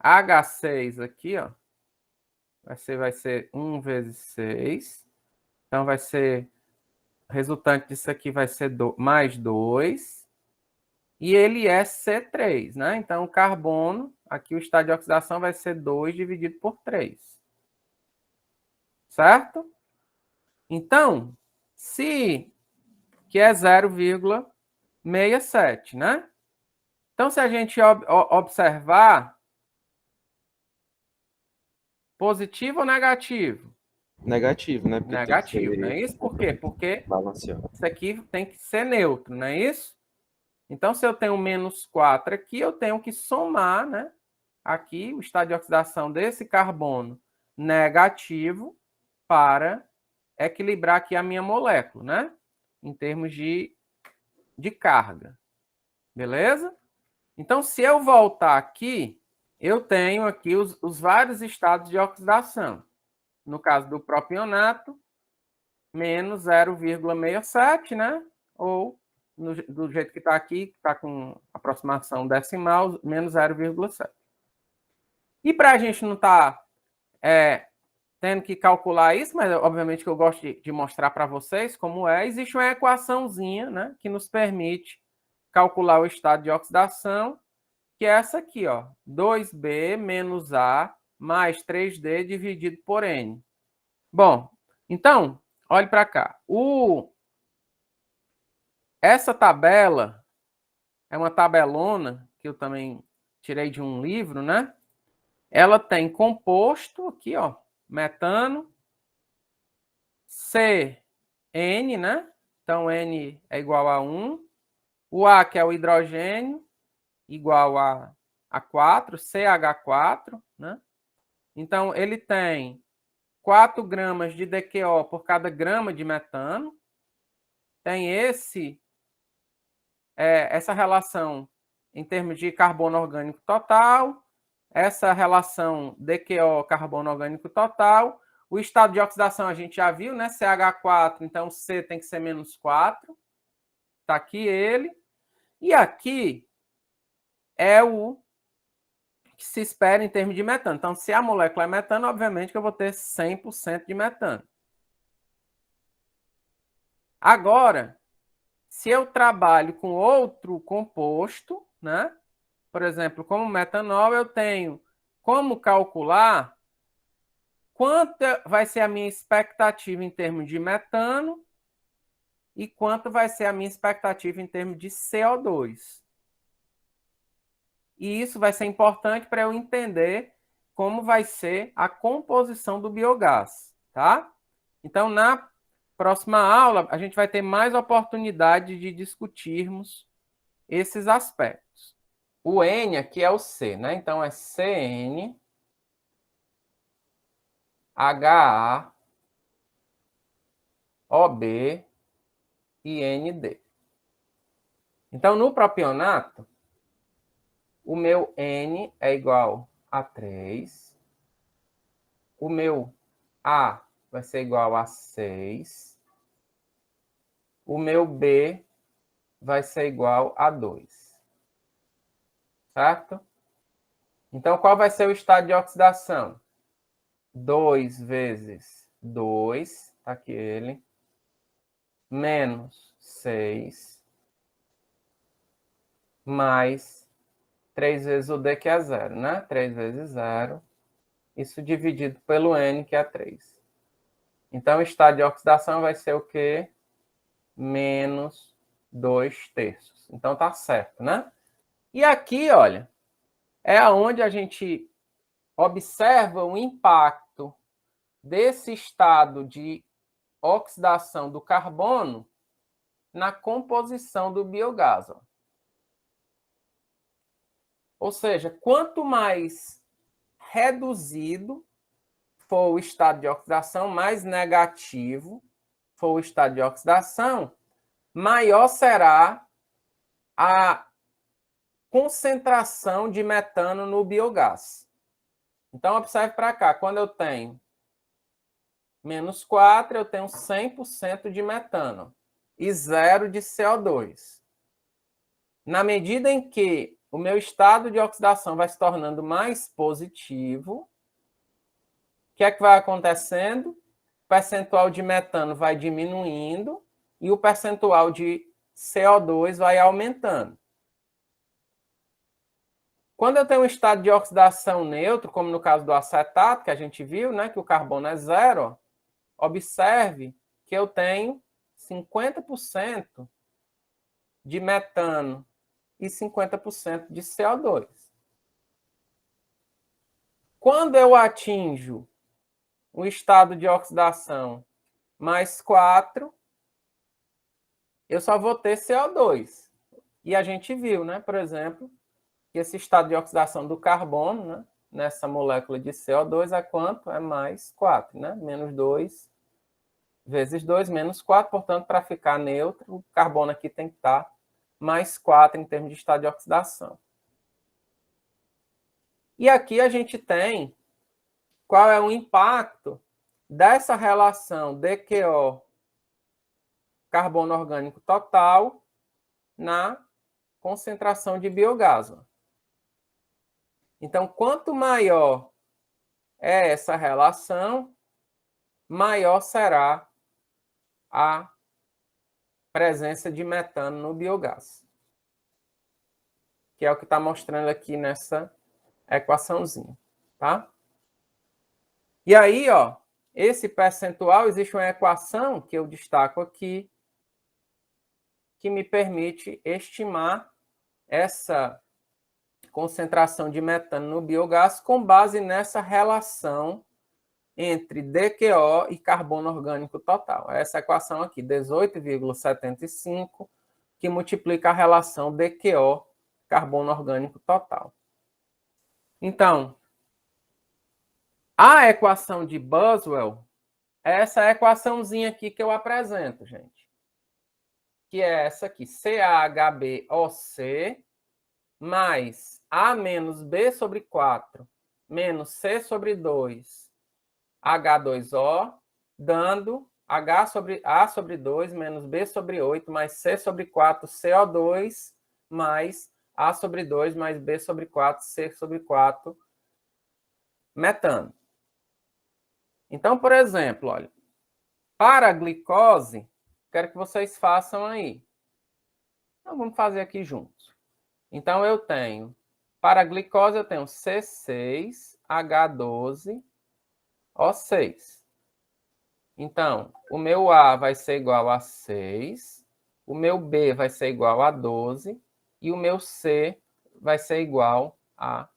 H6 aqui, ó. Vai ser 1 vezes 6. Então, vai ser... O resultante disso aqui vai ser mais 2. E ele é C3, né? Então, o carbono, aqui o estado de oxidação vai ser 2 dividido por 3. Certo? Então, se... que é 0,67, né? Então, se a gente observar, positivo ou negativo? Negativo, né? Porque Negativo, não é isso? Por quê? Porque balanceado. isso aqui tem que ser neutro, não é isso? Então, se eu tenho menos 4 aqui, eu tenho que somar, né? Aqui, o estado de oxidação desse carbono negativo para equilibrar aqui a minha molécula, né? Em termos de carga. Beleza? Então, se eu voltar aqui, eu tenho aqui os vários estados de oxidação. No caso do propionato, menos 0,67, né? Ou, do jeito que está aqui, que está com aproximação decimal, menos 0,7. E para a gente não estar tendo que calcular isso, mas obviamente que eu gosto de mostrar para vocês como é, existe uma equaçãozinha, né? Que nos permite calcular o estado de oxidação, que é essa aqui, ó, 2B menos A mais 3D dividido por N. Bom, então, olhe para cá. Essa tabela é uma tabelona que eu também tirei de um livro, né? Ela tem composto aqui, ó, metano, CN, né? Então, N é igual a 1. O A, que é o hidrogênio, igual a 4, CH4, né? Então, ele tem 4 gramas de DQO por cada grama de metano. Tem essa relação em termos de carbono orgânico total, essa relação DQO carbono orgânico total. O estado de oxidação a gente já viu, né? CH4, então C tem que ser menos 4. Está aqui ele. E aqui é o que se espera em termos de metano. Então, se a molécula é metano, obviamente que eu vou ter 100% de metano. Agora, se eu trabalho com outro composto, né? Por exemplo, como metanol, eu tenho como calcular quanto vai ser a minha expectativa em termos de metano e quanto vai ser a minha expectativa em termos de CO2. E isso vai ser importante para eu entender como vai ser a composição do biogás, tá? Então, na próxima aula, a gente vai ter mais oportunidade de discutirmos esses aspectos. O N aqui é o C, né? Então, é CN, HA, OB e ND. Então, no propionato, o meu N é igual a 3. O meu A vai ser igual a 6. O meu B vai ser igual a 2. Certo? Então, qual vai ser o estado de oxidação? 2 vezes 2, tá aqui ele, menos 6, mais 3 vezes o D, que é 0, né? 3 vezes 0, isso dividido pelo N, que é 3. Então, o estado de oxidação vai ser o quê? Menos 2/3. Então, tá certo, né? E aqui, olha, é onde a gente observa o impacto desse estado de oxidação do carbono na composição do biogás. Ó. Ou seja, quanto mais reduzido for o estado de oxidação, mais negativo for o estado de oxidação, maior será a concentração de metano no biogás. Então, observe para cá, quando eu tenho menos 4, eu tenho 100% de metano e 0 de CO2. Na medida em que o meu estado de oxidação vai se tornando mais positivo, o que é que vai acontecendo? O percentual de metano vai diminuindo e o percentual de CO2 vai aumentando. Quando eu tenho um estado de oxidação neutro, como no caso do acetato, que a gente viu, né, que o carbono é 0, observe que eu tenho 50% de metano e 50% de CO2. Quando eu atinjo o estado de oxidação mais 4, eu só vou ter CO2. E a gente viu, né, por exemplo, que esse estado de oxidação do carbono, né, nessa molécula de CO2 é quanto? É mais 4, né? Menos 2 vezes 2, menos 4. Portanto, para ficar neutro, o carbono aqui tem que estar mais 4 em termos de estado de oxidação. E aqui a gente tem qual é o impacto dessa relação DQO, carbono orgânico total, na concentração de biogás. Então, quanto maior é essa relação, maior será a presença de metano no biogás. Que é o que está mostrando aqui nessa equaçãozinha, tá? E aí, ó, esse percentual, existe uma equação que eu destaco aqui, que me permite estimar essa concentração de metano no biogás com base nessa relação entre DQO e carbono orgânico total. Essa equação aqui, 18,75, que multiplica a relação DQO, carbono orgânico total. Então, a equação de Boswell é essa equaçãozinha aqui que eu apresento, gente. Que é essa aqui, CaHbOC mais A menos B sobre 4 menos C sobre 2 H2O, dando A sobre 2 menos B sobre 8 mais C sobre 4 CO2 mais A sobre 2 mais B sobre 4 C sobre 4 metano. Então, por exemplo, olha, para a glicose, quero que vocês façam aí. Então, vamos fazer aqui juntos. Então, eu tenho, para a glicose, eu tenho C6H12O6. Então, o meu A vai ser igual a 6, o meu B vai ser igual a 12 e o meu C vai ser igual a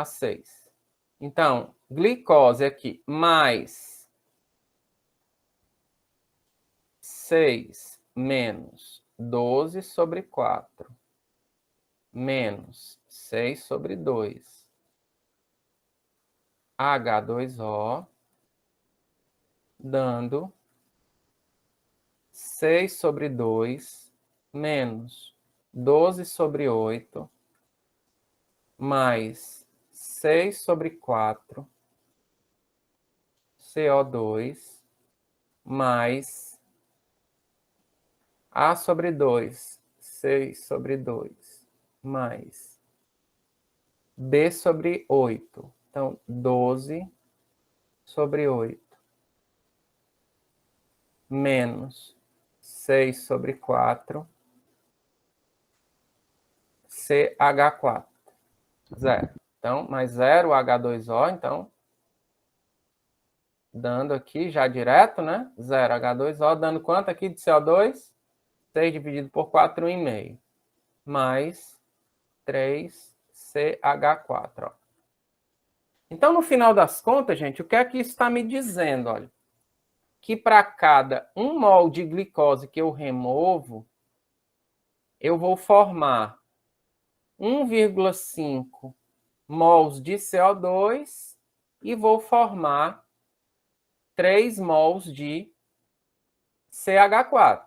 6. Então, glicose aqui mais 6 menos 12 sobre 4 menos 6 sobre 2 H2O, dando 6 sobre 2 menos 12 sobre 8 mais 6 sobre 4 CO2 mais A sobre 2, 6 sobre 2 mais B sobre 8. Então, 12 sobre 8 menos 6 sobre 4 CH4. 0. Então, mais 0 H2O, então, dando aqui já direto, né? 0 H2O, dando quanto aqui de CO2? 6 dividido por 4, 1,5. Mais 3 CH4. Ó. Então, no final das contas, gente, o que é que isso está me dizendo? Olha, que para cada 1 mol de glicose que eu removo, eu vou formar 1,5 mols de CO2 e vou formar 3 mols de CH4.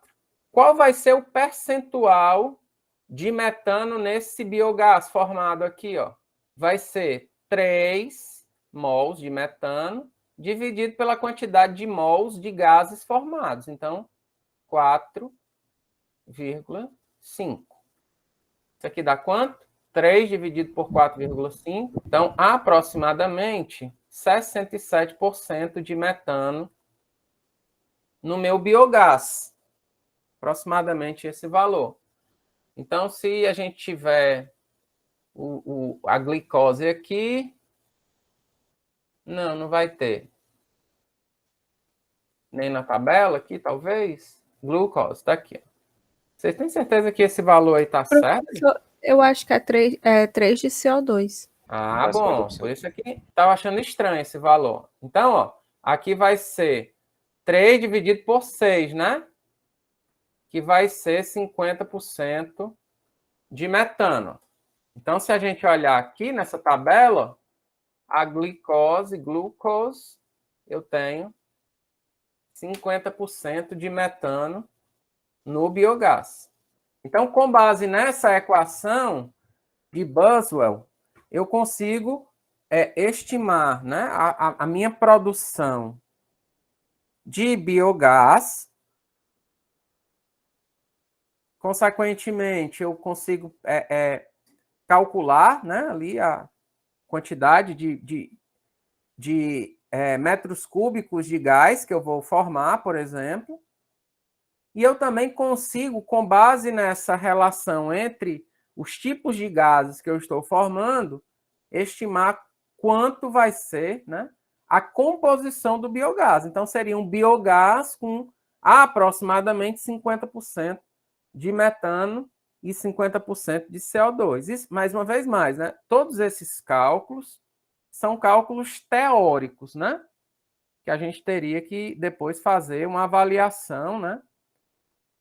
Qual vai ser o percentual de metano nesse biogás formado aqui, ó? Vai ser 3 mols de metano dividido pela quantidade de mols de gases formados. Então, 4,5. Isso aqui dá quanto? 3 dividido por 4,5. Então, aproximadamente 67% de metano no meu biogás. Aproximadamente esse valor. Então, se a gente tiver a glicose aqui, não vai ter. Nem na tabela aqui, talvez. Glucose, está aqui. Vocês têm certeza que esse valor aí está certo? Eu acho que é 3 de CO2. Ah, bom. Por isso aqui estava achando estranho esse valor. Então, ó, aqui vai ser 3 dividido por 6, né? Que vai ser 50% de metano. Então, se a gente olhar aqui nessa tabela, a glucose, eu tenho 50% de metano no biogás. Então, com base nessa equação de Boswell, eu consigo estimar, né, a minha produção de biogás. Consequentemente, eu consigo calcular, né, ali a quantidade de metros cúbicos de gás que eu vou formar, por exemplo. E eu também consigo, com base nessa relação entre os tipos de gases que eu estou formando, estimar quanto vai ser, né, a composição do biogás. Então, seria um biogás com aproximadamente 50% de metano e 50% de CO2. Isso, mais uma vez mais, né? Todos esses cálculos são cálculos teóricos, né? Que a gente teria que depois fazer uma avaliação, né,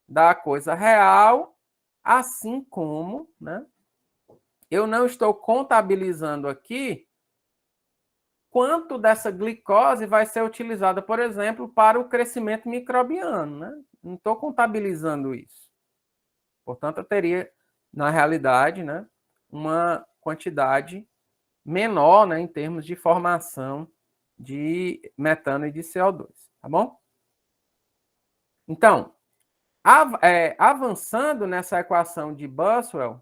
da coisa real, assim como, né, eu não estou contabilizando aqui quanto dessa glicose vai ser utilizada, por exemplo, para o crescimento microbiano, né? Não estou contabilizando isso. Portanto, eu teria, na realidade, né, uma quantidade menor, né, em termos de formação de metano e de CO2, tá bom? Então, avançando nessa equação de Boswell,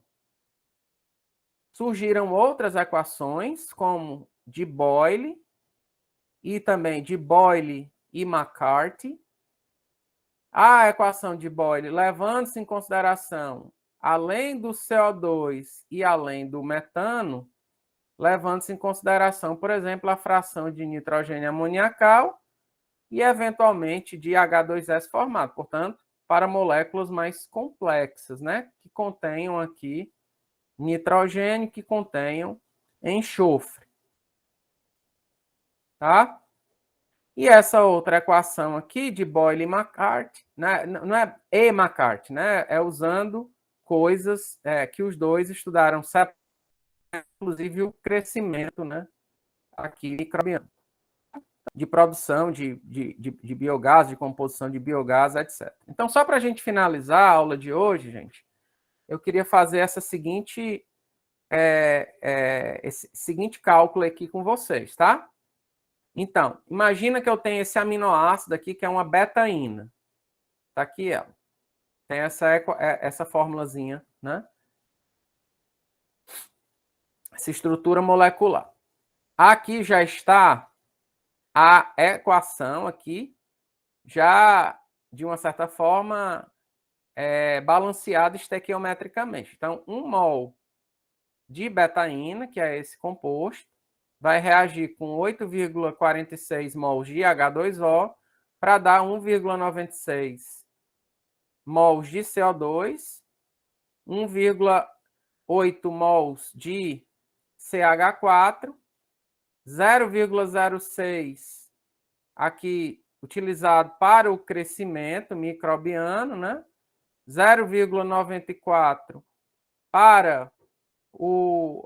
surgiram outras equações, como de Boyle, e também de Boyle e McCarthy. A equação de Boyle, levando-se em consideração, além do CO2 e além do metano, levando-se em consideração, por exemplo, a fração de nitrogênio amoniacal e, eventualmente, de H2S formado. Portanto, para moléculas mais complexas, né? Que contenham aqui nitrogênio, que contenham enxofre. Tá? E essa outra equação aqui de Boyle e McCarthy, né? Não é E. McCarthy, né? É usando coisas que os dois estudaram, inclusive o crescimento, né, aqui microbiano, de produção de biogás, de composição de biogás, etc. Então, só para a gente finalizar a aula de hoje, gente, eu queria fazer esse seguinte cálculo aqui com vocês, tá? Então, imagina que eu tenho esse aminoácido aqui, que é uma betaína. Tá aqui ela. Tem essa formulazinha, né? Essa estrutura molecular. Aqui já está a equação aqui, já de uma certa forma balanceada estequiometricamente. Então, 1 mol de betaína, que é esse composto, vai reagir com 8,46 mols de H2O para dar 1,96 mols de CO2, 1,8 mols de CH4, 0,06 aqui utilizado para o crescimento microbiano, né? 0,94 para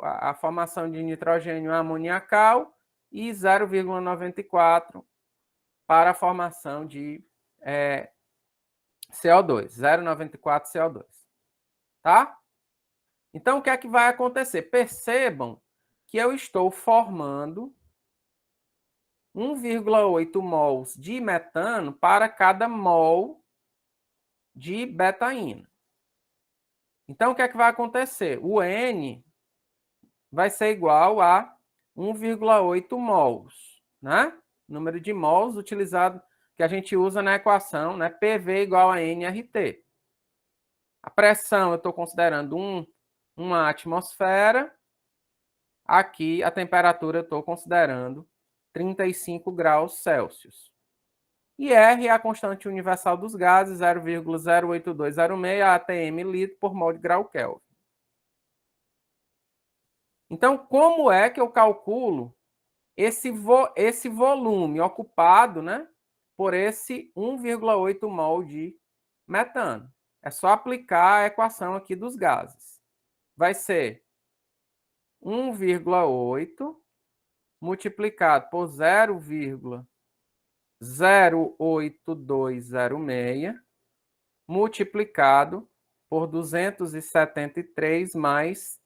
a formação de nitrogênio amoniacal e 0,94 para a formação de CO2, 0,94 CO2. Tá? Então, o que é que vai acontecer? Percebam que eu estou formando 1,8 mols de metano para cada mol de betaína. Então, o que é que vai acontecer? O N vai ser igual a 1,8 mols, né? Número de mols utilizado, que a gente usa na equação, né? PV igual a nRT. A pressão eu estou considerando uma atmosfera. Aqui a temperatura eu estou considerando 35 graus Celsius. E R é a constante universal dos gases, 0,08206 atm litro por mol de grau Kelvin. Então, como é que eu calculo esse volume ocupado, né, por esse 1,8 mol de metano? É só aplicar a equação aqui dos gases. Vai ser 1,8 multiplicado por 0,08206 multiplicado por 273 mais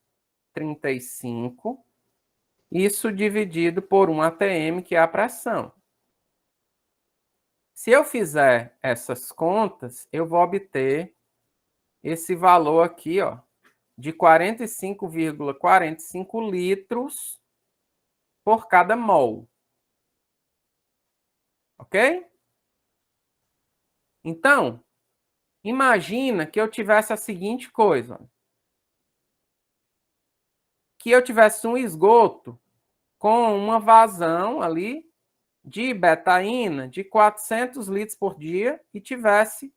35. Isso dividido por 1 atm, que é a pressão. Se eu fizer essas contas, eu vou obter esse valor aqui, ó, de 45,45 litros por cada mol. Ok? Então, imagina que eu tivesse a seguinte coisa. Ó, que eu tivesse um esgoto com uma vazão ali de betaína de 400 litros por dia e tivesse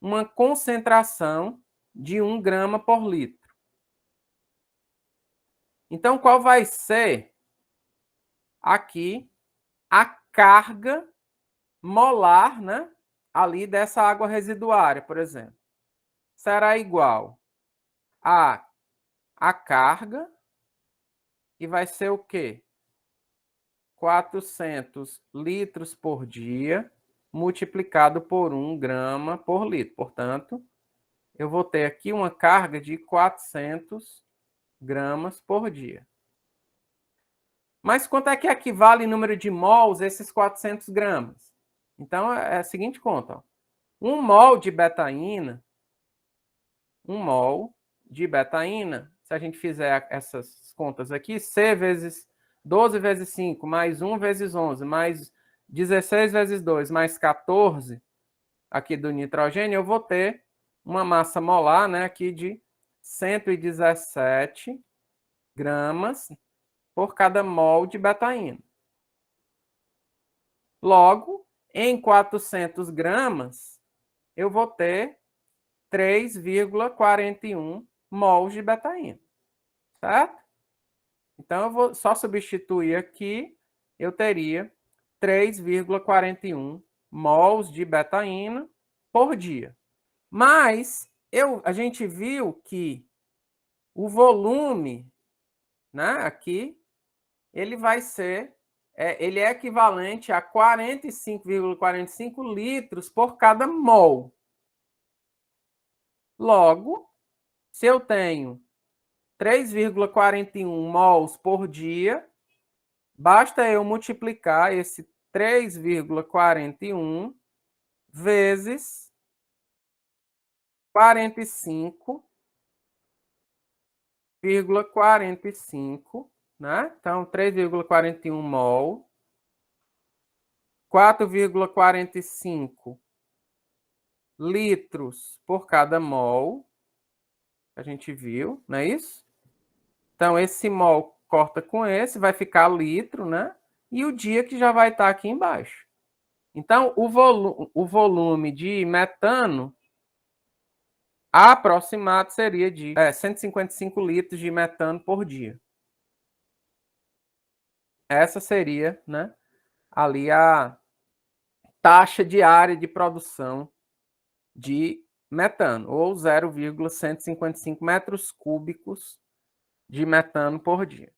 uma concentração de 1 grama por litro. Então, qual vai ser aqui a carga molar, né, ali dessa água residuária, por exemplo? Será igual a carga, que vai ser o quê? 400 litros por dia, multiplicado por 1 grama por litro. Portanto, eu vou ter aqui uma carga de 400 gramas por dia. Mas quanto é que equivale em número de mols esses 400 gramas? Então, é a seguinte conta. Ó. 1 mol de betaína, se a gente fizer essas contas aqui, C vezes 12 vezes 5, mais 1 vezes 11, mais 16 vezes 2, mais 14 aqui do nitrogênio, eu vou ter uma massa molar, né, aqui de 117 gramas por cada mol de betaína. Logo, em 400 gramas, eu vou ter 3,41 mols de betaína. Certo? Então, eu vou só substituir aqui, eu teria 3,41 mols de betaína por dia. Mas a gente viu que o volume, né, aqui, ele vai ser, ele é equivalente a 45,45 litros por cada mol. Logo, se eu tenho 3,41 mols por dia, basta eu multiplicar esse 3,41 vezes 45,45, né? Então, 3,41 mol, 4,45 litros por cada mol, a gente viu, não é isso? Então, esse mol corta com esse, vai ficar litro, né? E o dia que já vai estar aqui embaixo. Então, o volume de metano aproximado seria de 155 litros de metano por dia. Essa seria, né, ali a taxa diária de produção de metano, ou 0,155 metros cúbicos de metano por dia.